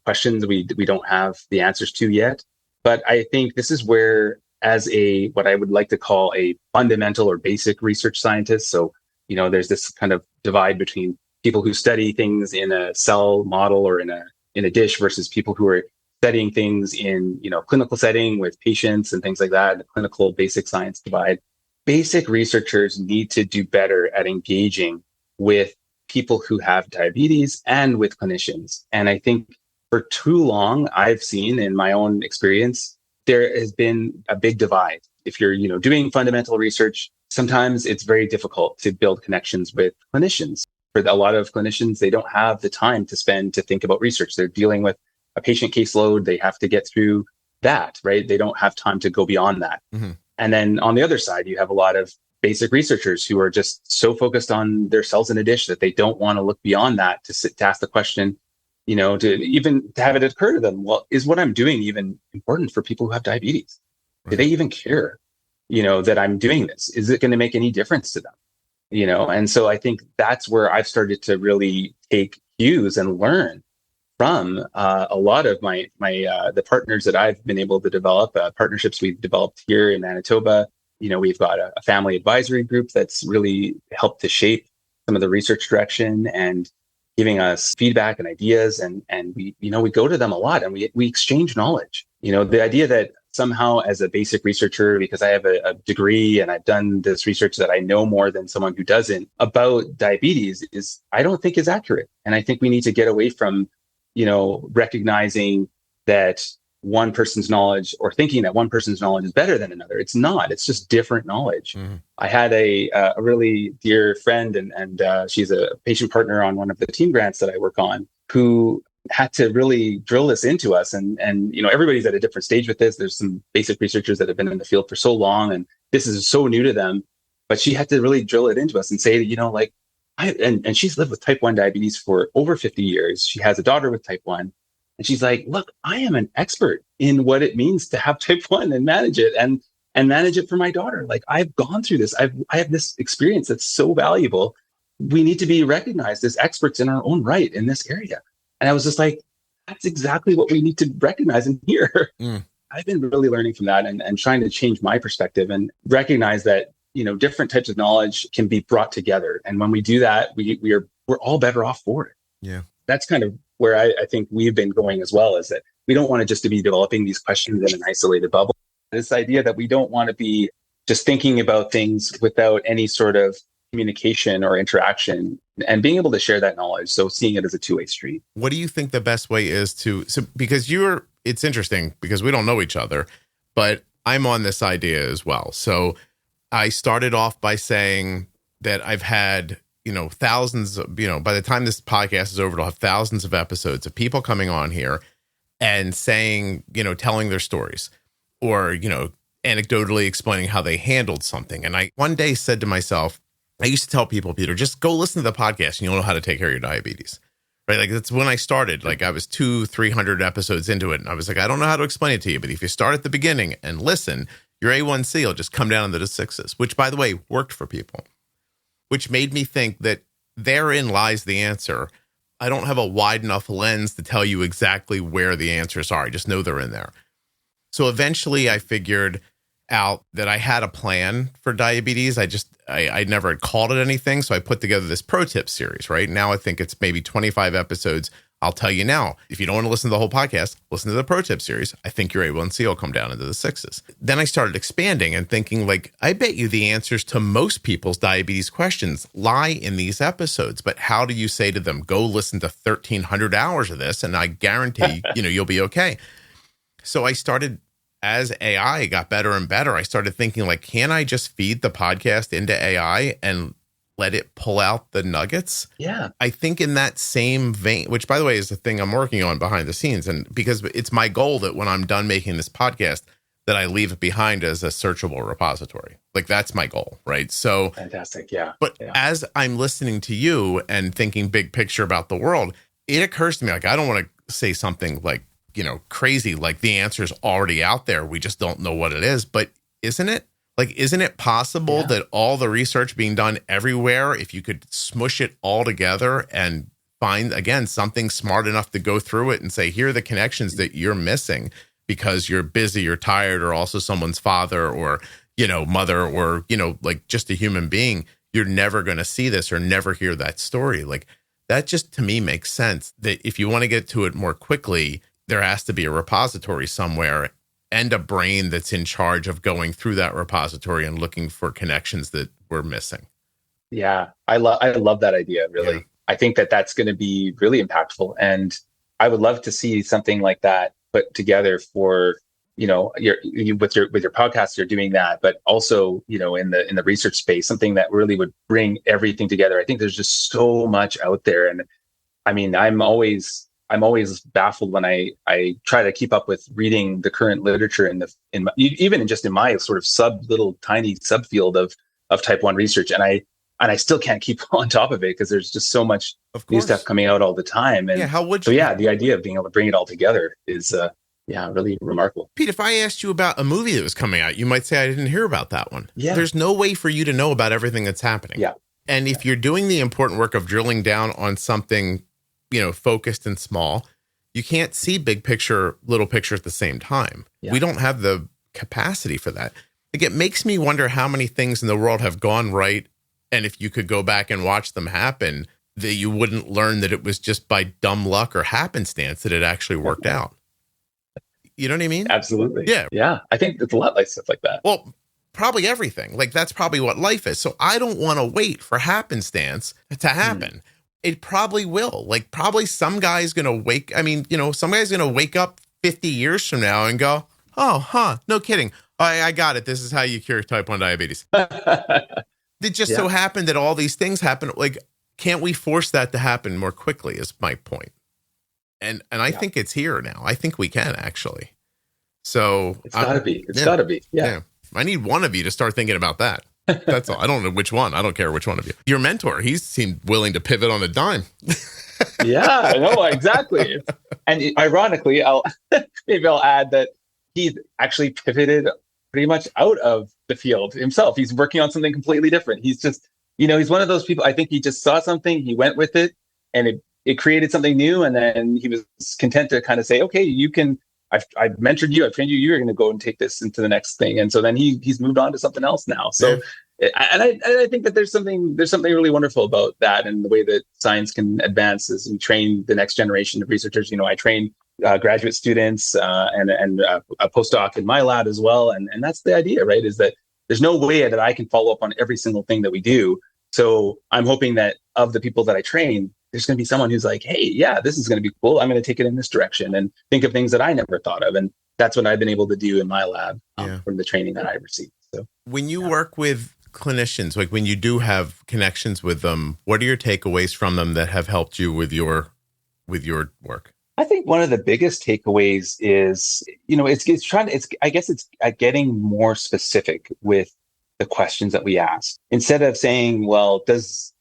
questions we don't have the answers to yet. But I think this is where, as what I would like to call a fundamental or basic research scientist. So, there's this kind of divide between people who study things in a cell model or in a dish versus people who are studying things in, clinical setting with patients and things like that, the clinical basic science divide. Basic researchers need to do better at engaging with people who have diabetes and with clinicians. And I think for too long, I've seen in my own experience, there has been a big divide. If you're, doing fundamental research, sometimes it's very difficult to build connections with clinicians. For a lot of clinicians, they don't have the time to spend to think about research. They're dealing with a patient caseload. They have to get through that, right? They don't have time to go beyond that. Mm-hmm. And then on the other side, you have a lot of basic researchers who are just so focused on their cells in a dish that they don't want to look beyond that to ask the question, to have it occur to them, well, is what I'm doing even important for people who have diabetes? Right. Do they even care, that I'm doing this? Is it going to make any difference to them? And so I think that's where I've started to really take cues and learn from a lot of the partners that I've been able to develop, partnerships we've developed here in Manitoba. We've got a family advisory group that's really helped to shape some of the research direction and giving us feedback and ideas. And we go to them a lot and we exchange knowledge. The idea that somehow as a basic researcher, because I have a degree and I've done this research, that I know more than someone who doesn't about diabetes I don't think is accurate. And I think we need to get away from, recognizing that one person's knowledge, or thinking that one person's knowledge is better than another. It's not. It's just different knowledge. Mm-hmm. I had a really dear friend, and she's a patient partner on one of the team grants that I work on, who had to really drill this into us. And everybody's at a different stage with this. There's some basic researchers that have been in the field for so long, and this is so new to them. But she had to really drill it into us and say that, and she's lived with type 1 diabetes for over 50 years. She has a daughter with type 1. And she's like, look, I am an expert in what it means to have type 1 and manage it and manage it for my daughter. Like, I've gone through this. I have this experience that's so valuable. We need to be recognized as experts in our own right in this area. And I was just like, that's exactly what we need to recognize and hear. Mm. I've been really learning from that and trying to change my perspective and recognize that, different types of knowledge can be brought together. And when we do that, we're all better off for it. Yeah. That's kind of where I think we've been going as well, is that we don't want to just to be developing these questions in an isolated bubble. This idea that we don't want to be just thinking about things without any sort of communication or interaction, and being able to share that knowledge. So seeing it as a two-way street. What do you think the best way is because it's interesting because we don't know each other, but I'm on this idea as well. So I started off by saying that I've had, thousands of, by the time this podcast is over, I'll have thousands of episodes of people coming on here and saying, telling their stories, or, anecdotally explaining how they handled something. And I one day said to myself, I used to tell people, Peter, just go listen to the podcast and you'll know how to take care of your diabetes. Right? Like, that's when I started. Like, I was 200-300 episodes into it. And I was like, I don't know how to explain it to you, but if you start at the beginning and listen, your A1C will just come down into the 6s, which, by the way, worked for people, which made me think that therein lies the answer. I don't have a wide enough lens to tell you exactly where the answers are. I just know they're in there. So eventually I figured out that I had a plan for diabetes. I never had called it anything. So I put together this pro tip series, right? Now I think it's maybe 25 episodes. I'll tell you now, if you don't want to listen to the whole podcast, listen to the pro tip series. I think your A1C will come down into the 6s. Then I started expanding and thinking, like, I bet you the answers to most people's diabetes questions lie in these episodes. But how do you say to them, go listen to 1,300 hours of this, and I guarantee, you'll be okay. So I started, as AI got better and better, I started thinking, like, can I just feed the podcast into AI and let it pull out the nuggets? Yeah. I think in that same vein, which, by the way, is the thing I'm working on behind the scenes. And because it's my goal that when I'm done making this podcast, that I leave it behind as a searchable repository. Like, that's my goal, right? So fantastic. Yeah. But as I'm listening to you and thinking big picture about the world, it occurs to me, like, I don't want to say something like, crazy, like the answer's already out there. We just don't know what it is. But isn't it? Like, isn't it possible that all the research being done everywhere, if you could smush it all together and find, again, something smart enough to go through it and say, here are the connections that you're missing because you're busy, you're tired, or also someone's father or, mother, or, like just a human being, you're never going to see this or never hear that story. Like, that just, to me, makes sense that if you want to get to it more quickly, there has to be a repository somewhere and a brain that's in charge of going through that repository and looking for connections that we're missing. Yeah, I love that idea, really. Yeah. I think that that's going to be really impactful. And I would love to see something like that put together for, with your podcast, you're doing that, but also, in the research space, something that really would bring everything together. I think there's just so much out there. And I mean, I'm always baffled when I try to keep up with reading the current literature even in my sort of little tiny subfield of type 1 research. And I still can't keep on top of it because there's just so much new stuff coming out all the time. And how would you? So the idea of being able to bring it all together is, really remarkable. Pete, if I asked you about a movie that was coming out, you might say, I didn't hear about that one. Yeah. There's no way for you to know about everything that's happening. Yeah. And if you're doing the important work of drilling down on something, focused and small, you can't see big picture, little picture at the same time. Yeah. We don't have the capacity for that. Like, it makes me wonder how many things in the world have gone right. And if you could go back and watch them happen, that you wouldn't learn that it was just by dumb luck or happenstance that it actually worked out. You know what I mean? Absolutely. Yeah. Yeah. I think it's a lot like stuff like that. Well, probably everything. Like that's probably what life is. So I don't want to wait for happenstance to happen. It probably will. Like probably some guy's going to wake. I mean, some guy's going to wake up 50 years from now and go, oh, no kidding. I got it. This is how you cure type 1 diabetes. It just so happened that all these things happen. Like, can't we force that to happen more quickly is my point. And I think it's here now. I think we can actually. So it's gotta be. It's gotta be. Yeah. I need one of you to start thinking about that. That's all. I don't know which one. I don't care which one of you. Your mentor, he seemed willing to pivot on a dime. Yeah, no, exactly. And ironically, I'll add that he's actually pivoted pretty much out of the field himself. He's working on something completely different. He's just, he's one of those people. I think he just saw something, he went with it, and it created something new. And then he was content to kind of say, okay, you can, I've mentored you, I've trained you, you're going to go and take this into the next thing. And so then he's moved on to something else now. So, I think that there's something really wonderful about that and the way that science can advance as we train the next generation of researchers. I train graduate students and a postdoc in my lab as well. And that's the idea, right? Is that there's no way that I can follow up on every single thing that we do. So I'm hoping that of the people that I train, there's going to be someone who's like, hey, yeah, this is going to be cool. I'm going to take it in this direction and think of things that I never thought of. And that's what I've been able to do in my lab from the training that I've received. So when you work with clinicians, like when you do have connections with them, what are your takeaways from them that have helped you with your work? I think one of the biggest takeaways is, it's getting more specific with the questions that we ask. Instead of saying, well, does,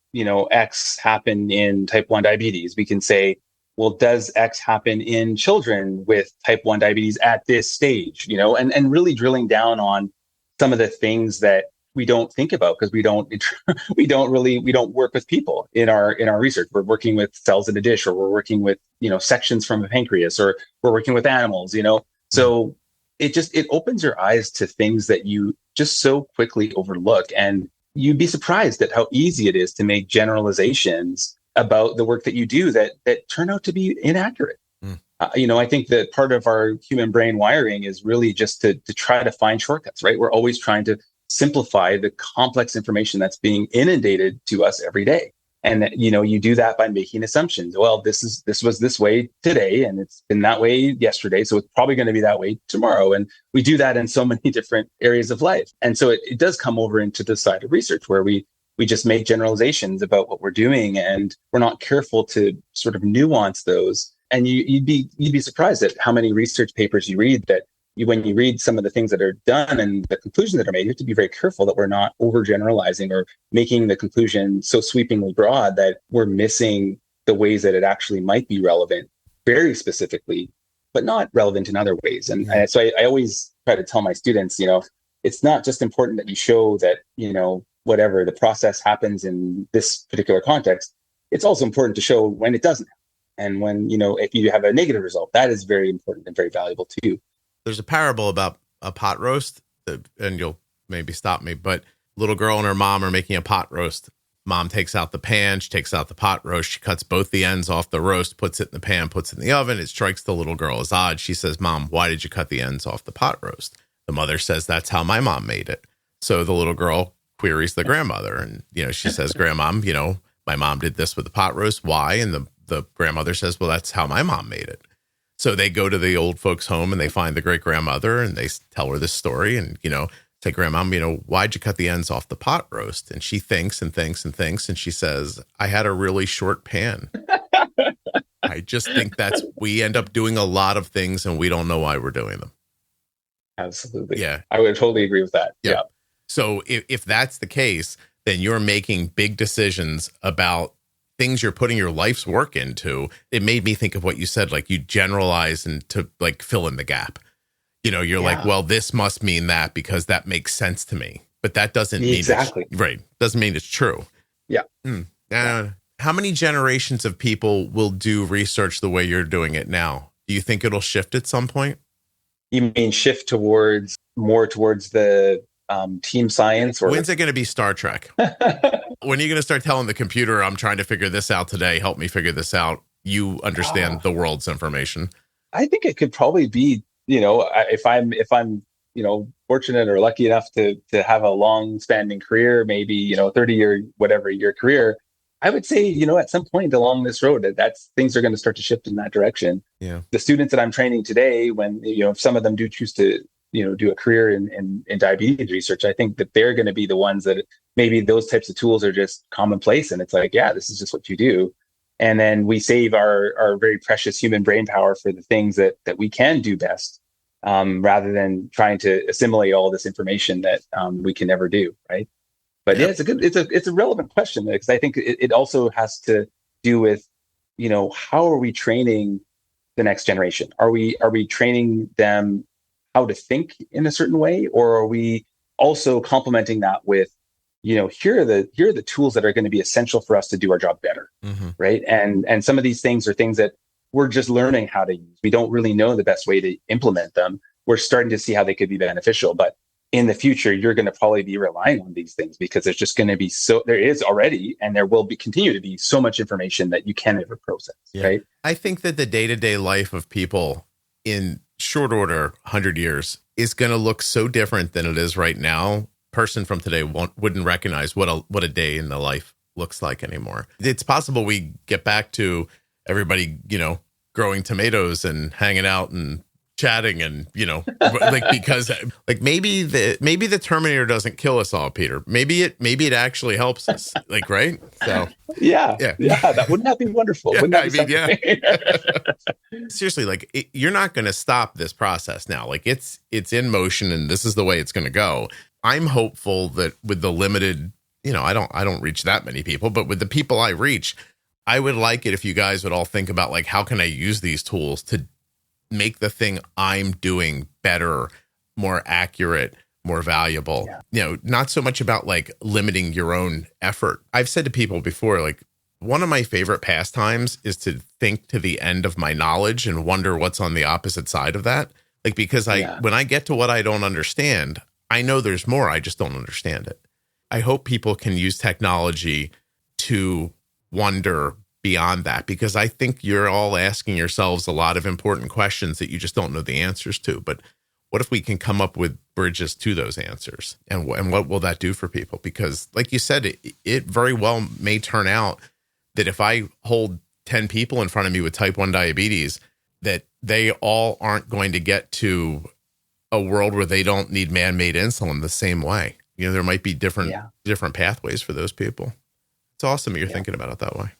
X happen in type 1 diabetes? We can say, well, does X happen in children with type 1 diabetes at this stage? And really drilling down on some of the things that we don't think about because we don't work with people in our research. We're working with cells in a dish, or we're working with, sections from a pancreas, or we're working with animals, So it opens your eyes to things that you just so quickly overlook. And you'd be surprised at how easy it is to make generalizations about the work that you do that turn out to be inaccurate. I think that part of our human brain wiring is really just to try to find shortcuts, right? We're always trying to simplify the complex information that's being inundated to us every day. And, you do that by making assumptions. Well, this was this way today, and it's been that way yesterday, so it's probably going to be that way tomorrow. And we do that in so many different areas of life. And so it does come over into the side of research where we just make generalizations about what we're doing, and we're not careful to sort of nuance those. And you'd be surprised at how many research papers you read that when you read some of the things that are done and the conclusions that are made, you have to be very careful that we're not overgeneralizing or making the conclusion so sweepingly broad that we're missing the ways that it actually might be relevant very specifically, but not relevant in other ways. And so I always try to tell my students, it's not just important that you show that, whatever the process happens in this particular context. It's also important to show when it doesn't. And when, if you have a negative result, that is very important and very valuable too. There's a parable about a pot roast, and you'll maybe stop me, but little girl and her mom are making a pot roast. Mom takes out the pan, she takes out the pot roast, she cuts both the ends off the roast, puts it in the pan, puts it in the oven. It strikes the little girl as odd. She says, Mom, why did you cut the ends off the pot roast? The mother says, that's how my mom made it. So the little girl queries the grandmother, and, she says, Grandmom, my mom did this with the pot roast. Why? And the grandmother says, well, that's how my mom made it. So they go to the old folks' home and they find the great grandmother and they tell her this story and, say, Grandmom, why'd you cut the ends off the pot roast? And she thinks and thinks and thinks. And she says, I had a really short pan. I just think we end up doing a lot of things and we don't know why we're doing them. Absolutely. Yeah. I would totally agree with that. Yeah. So if that's the case, then you're making big decisions about things you're putting your life's work into. It made me think of what you said, like you generalize and to like fill in the gap. You're like, well, this must mean that because that makes sense to me. But that doesn't mean right. Doesn't mean it's true. Yeah. How many generations of people will do research the way you're doing it now? Do you think it'll shift at some point? You mean shift more towards the team science? Or when's it going to be Star Trek? When are you going to start telling the computer, I'm trying to figure this out today, help me figure this out? You understand the world's information. I think it could probably be if I'm fortunate or lucky enough to have a long standing career, maybe 30 whatever year career, I would say at some point along this road that's things are going to start to shift in that direction. Yeah. The students that I'm training today, when if some of them do choose to do a career in diabetes research, I think that they're going to be the ones that maybe those types of tools are just commonplace, and it's like, yeah, this is just what you do. And then we save our very precious human brain power for the things that we can do best, rather than trying to assimilate all this information that we can never do, right? But yeah, it's a relevant question, because I think it also has to do with, how are we training the next generation? Are we training them how to think in a certain way, or are we also complementing that with, here are the tools that are going to be essential for us to do our job better, right? And some of these things are things that we're just learning how to use. We don't really know the best way to implement them. We're starting to see how they could be beneficial, but in the future, you're going to probably be relying on these things, because there's just going to be there is already, and there will continue to be so much information that you can never process, right? I think that the day-to-day life of people in short order, 100 years, is going to look so different than it is right now. Person from today wouldn't recognize what a day in the life looks like anymore. It's possible we get back to everybody, growing tomatoes and hanging out and chatting and, because maybe the Terminator doesn't kill us all, Peter. Maybe it actually helps us, right? So yeah, that wouldn't that be wonderful? Yeah, wouldn't that be seriously, you're not going to stop this process now. It's in motion, and this is the way it's going to go. I'm hopeful that with the limited, I don't reach that many people, but with the people I reach, I would like it if you guys would all think about how can I use these tools to make the thing I'm doing better, more accurate, more valuable. Not so much about limiting your own effort. I've said to people before, one of my favorite pastimes is to think to the end of my knowledge and wonder what's on the opposite side of that. Because when I get to what I don't understand, I know there's more. I just don't understand it. I hope people can use technology to wonder beyond that, because I think you're all asking yourselves a lot of important questions that you just don't know the answers to. But what if we can come up with bridges to those answers? And what will that do for people? Because like you said, it very well may turn out that if I hold 10 people in front of me with type 1 diabetes, that they all aren't going to get to a world where they don't need man-made insulin the same way. There might be different pathways for those people. It's awesome that you're thinking about it that way.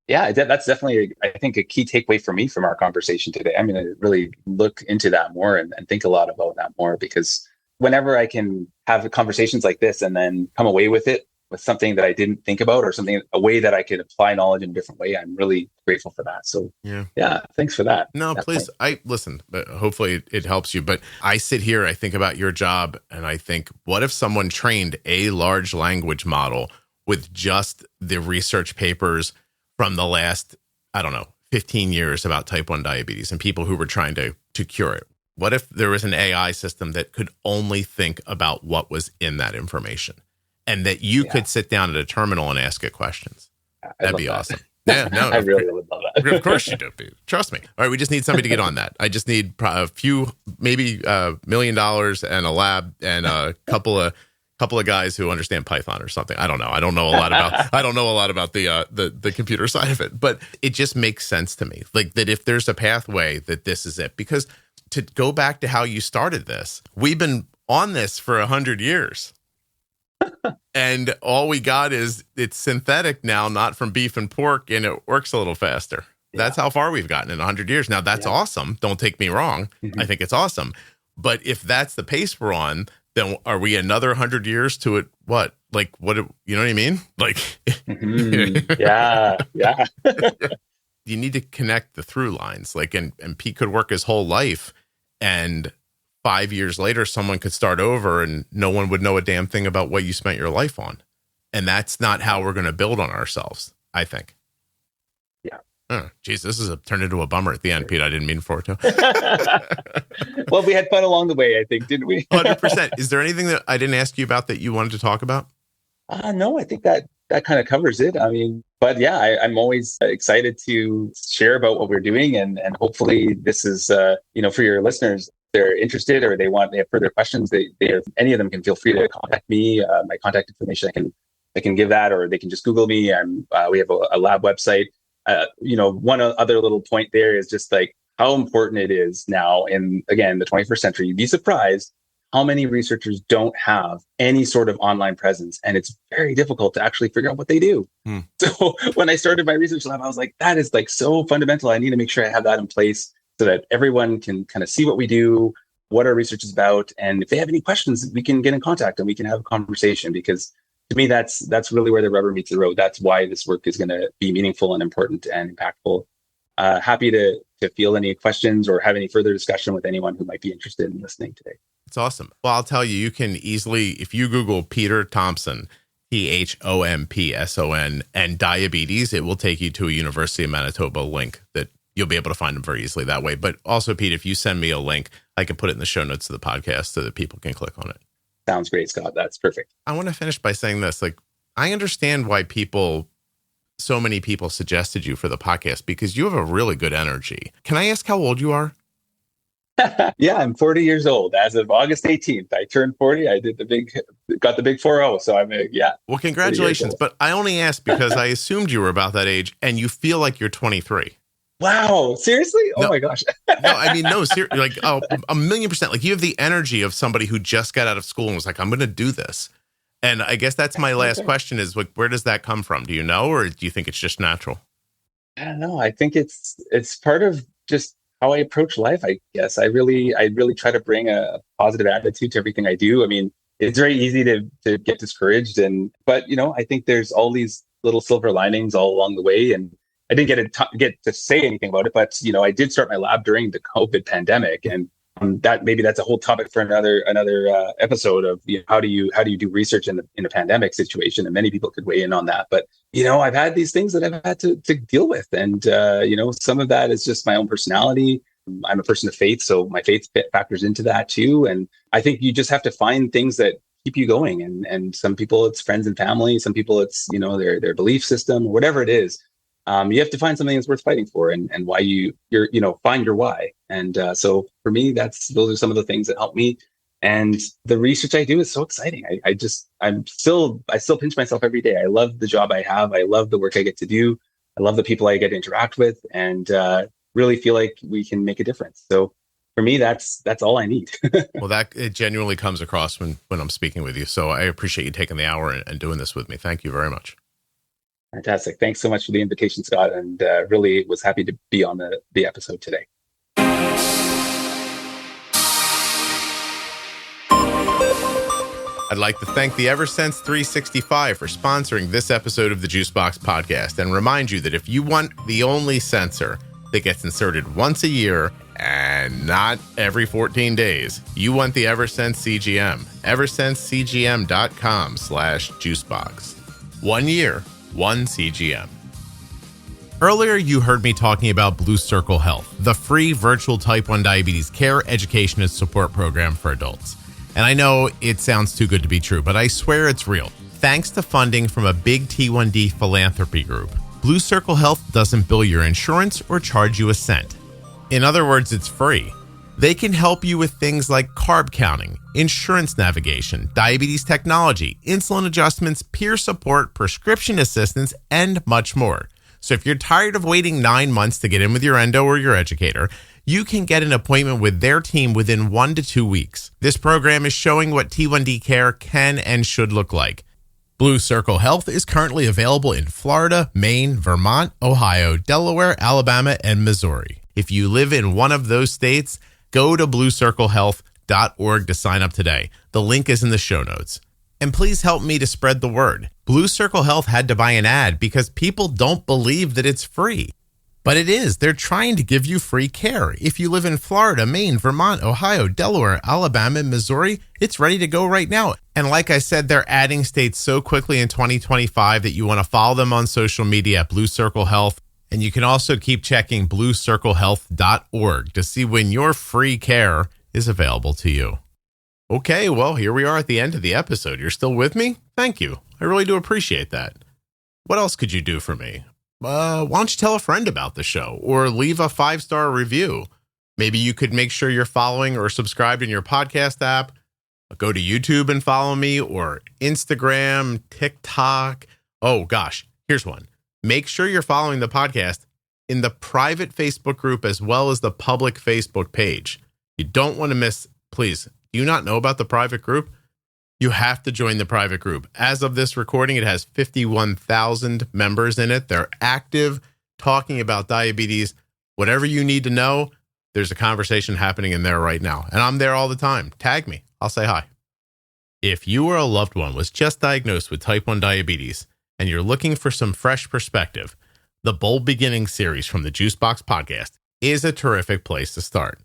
Yeah, that's definitely, I think, a key takeaway for me from our conversation today. I'm going to really look into that more and think a lot about that more, because whenever I can have conversations like this and then come away with it with something that I didn't think about, or a way that I could apply knowledge in a different way, I'm really grateful for that. So yeah, thanks for that. No, definitely. Please. Listen, but hopefully it helps you. But I sit here, I think about your job, and I think, what if someone trained a large language model with just the research papers from the last, 15 years about type 1 diabetes and people who were trying to cure it? What if there was an AI system that could only think about what was in that information, and that you could sit down at a terminal and ask it questions? That'd be awesome. Yeah, no, I really would love that. Of course you do. Trust me. All right, we just need somebody to get on that. I just need a few, maybe $1 million and a lab and a couple of guys who understand Python or something. I don't know. I don't know a lot about the computer side of it, but it just makes sense to me. That if there's a pathway, that this is it. Because to go back to how you started this, we've been on this for 100 years. And all we got is it's synthetic now, not from beef and pork, and it works a little faster. Yeah. That's how far we've gotten in 100 years. Now, that's awesome. Don't take me wrong. Mm-hmm. I think it's awesome. But if that's the pace we're on, then are we another 100 years to it? What? What? You know what I mean? Yeah. You need to connect the through lines. And Pete could work his whole life, and 5 years later, someone could start over and no one would know a damn thing about what you spent your life on. And that's not how we're going to build on ourselves, I think. Yeah. Geez, this is turned into a bummer at the end, Pete. I didn't mean for it to. Well, we had fun along the way, I think, didn't we? 100%. Is there anything that I didn't ask you about that you wanted to talk about? No, I think that kind of covers it. But yeah, I'm always excited to share about what we're doing, and hopefully this is, for your listeners, they're interested or they have further questions, any of them can feel free to contact me. My contact information, I can give that, or they can just Google me. We have a lab website. One other little point there is just like how important it is now in, again, the 21st century. You'd be surprised how many researchers don't have any sort of online presence, and it's very difficult to actually figure out what they do. So when I started my research lab, I was like, that is like so fundamental. I need to make sure I have that in place so that everyone can kind of see what we do, what our research is about. And if they have any questions, we can get in contact and we can have a conversation, because to me, that's really where the rubber meets the road. That's why this work is going to be meaningful and important and impactful. Happy to field any questions or have any further discussion with anyone who might be interested in listening today. It's awesome. Well, I'll tell you, you can easily, if you Google Peter Thompson, Thompson, and diabetes, it will take you to a University of Manitoba link that you'll be able to find them very easily that way. But also, Pete, if you send me a link, I can put it in the show notes of the podcast so that people can click on it. Sounds great, Scott. That's perfect. I want to finish by saying this. Like, I understand why so many people suggested you for the podcast, because you have a really good energy. Can I ask how old you are? Yeah, I'm 40 years old. As of August 18th, I turned 40. I got the big 4-0. So yeah. Well, congratulations. But I only asked because I assumed you were about that age and you feel like you're 23. Wow. Seriously? Oh my gosh. No, seriously, like 1,000,000%. Like, you have the energy of somebody who just got out of school and was like, I'm going to do this. And I guess that's my last question is, like, where does that come from? Do you know, or do you think it's just natural? I don't know. I think it's part of just how I approach life, I guess. I really try to bring a positive attitude to everything I do. I mean, it's very easy to get discouraged, but I think there's all these little silver linings all along the way. And I didn't get to say anything about it, but I did start my lab during the COVID pandemic, and that's a whole topic for another episode of how do you do research in a pandemic situation, and many people could weigh in on that. But I've had these things that I've had to deal with, and some of that is just my own personality. I'm a person of faith, so my faith factors into that too. And I think you just have to find things that keep you going. And some people it's friends and family, some people it's their belief system, whatever it is. You have to find something that's worth fighting for, and why you're find your why. And so for me, those are some of the things that help me. And the research I do is so exciting. I still pinch myself every day. I love the job I have. I love the work I get to do. I love the people I get to interact with, and really feel like we can make a difference. So for me, that's all I need. Well, it genuinely comes across when I'm speaking with you. So I appreciate you taking the hour and doing this with me. Thank you very much. Fantastic. Thanks so much for the invitation, Scott. And really was happy to be on the episode today. I'd like to thank the Eversense 365 for sponsoring this episode of the Juicebox Podcast, and remind you that if you want the only sensor that gets inserted once a year and not every 14 days, you want the Eversense CGM. EversenseCGM.com/juicebox. 1 year, 1 CGM. Earlier, you heard me talking about Blue Circle Health, the free virtual type 1 diabetes care, education, and support program for adults. And I know it sounds too good to be true, but I swear it's real. Thanks to funding from a big T1D philanthropy group, Blue Circle Health doesn't bill your insurance or charge you a cent. In other words, it's free. They can help you with things like carb counting, insurance navigation, diabetes technology, insulin adjustments, peer support, prescription assistance, and much more. So if you're tired of waiting 9 months to get in with your endo or your educator, you can get an appointment with their team within 1 to 2 weeks. This program is showing what T1D care can and should look like. Blue Circle Health is currently available in Florida, Maine, Vermont, Ohio, Delaware, Alabama, and Missouri. If you live in one of those states, go to bluecirclehealth.org to sign up today. The link is in the show notes. And please help me to spread the word. Blue Circle Health had to buy an ad because people don't believe that it's free. But it is. They're trying to give you free care. If you live in Florida, Maine, Vermont, Ohio, Delaware, Alabama, and Missouri, it's ready to go right now. And like I said, they're adding states so quickly in 2025 that you want to follow them on social media at Blue Circle Health. And you can also keep checking bluecirclehealth.org to see when your free care is available to you. Okay, well, here we are at the end of the episode. You're still with me? Thank you. I really do appreciate that. What else could you do for me? Why don't you tell a friend about the show or leave a 5-star review? Maybe you could make sure you're following or subscribed in your podcast app. Go to YouTube and follow me, or Instagram, TikTok. Oh gosh, here's one. Make sure you're following the podcast in the private Facebook group as well as the public Facebook page. You don't want to miss, please. Do you not know about the private group? You have to join the private group. As of this recording, it has 51,000 members in it. They're active, talking about diabetes. Whatever you need to know, there's a conversation happening in there right now. And I'm there all the time. Tag me. I'll say hi. If you or a loved one was just diagnosed with type 1 diabetes and you're looking for some fresh perspective, the Bold Beginnings series from the Juicebox Podcast is a terrific place to start.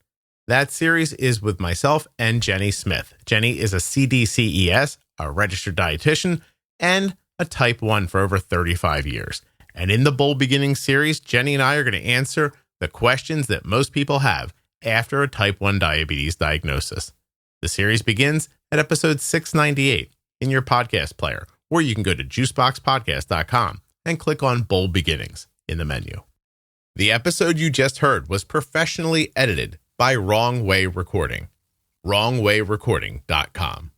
That series is with myself and Jenny Smith. Jenny is a CDCES, a registered dietitian, and a type 1 for over 35 years. And in the Bold Beginnings series, Jenny and I are going to answer the questions that most people have after a type 1 diabetes diagnosis. The series begins at episode 698 in your podcast player, or you can go to juiceboxpodcast.com and click on Bold Beginnings in the menu. The episode you just heard was professionally edited by Wrong Way Recording, wrongwayrecording.com.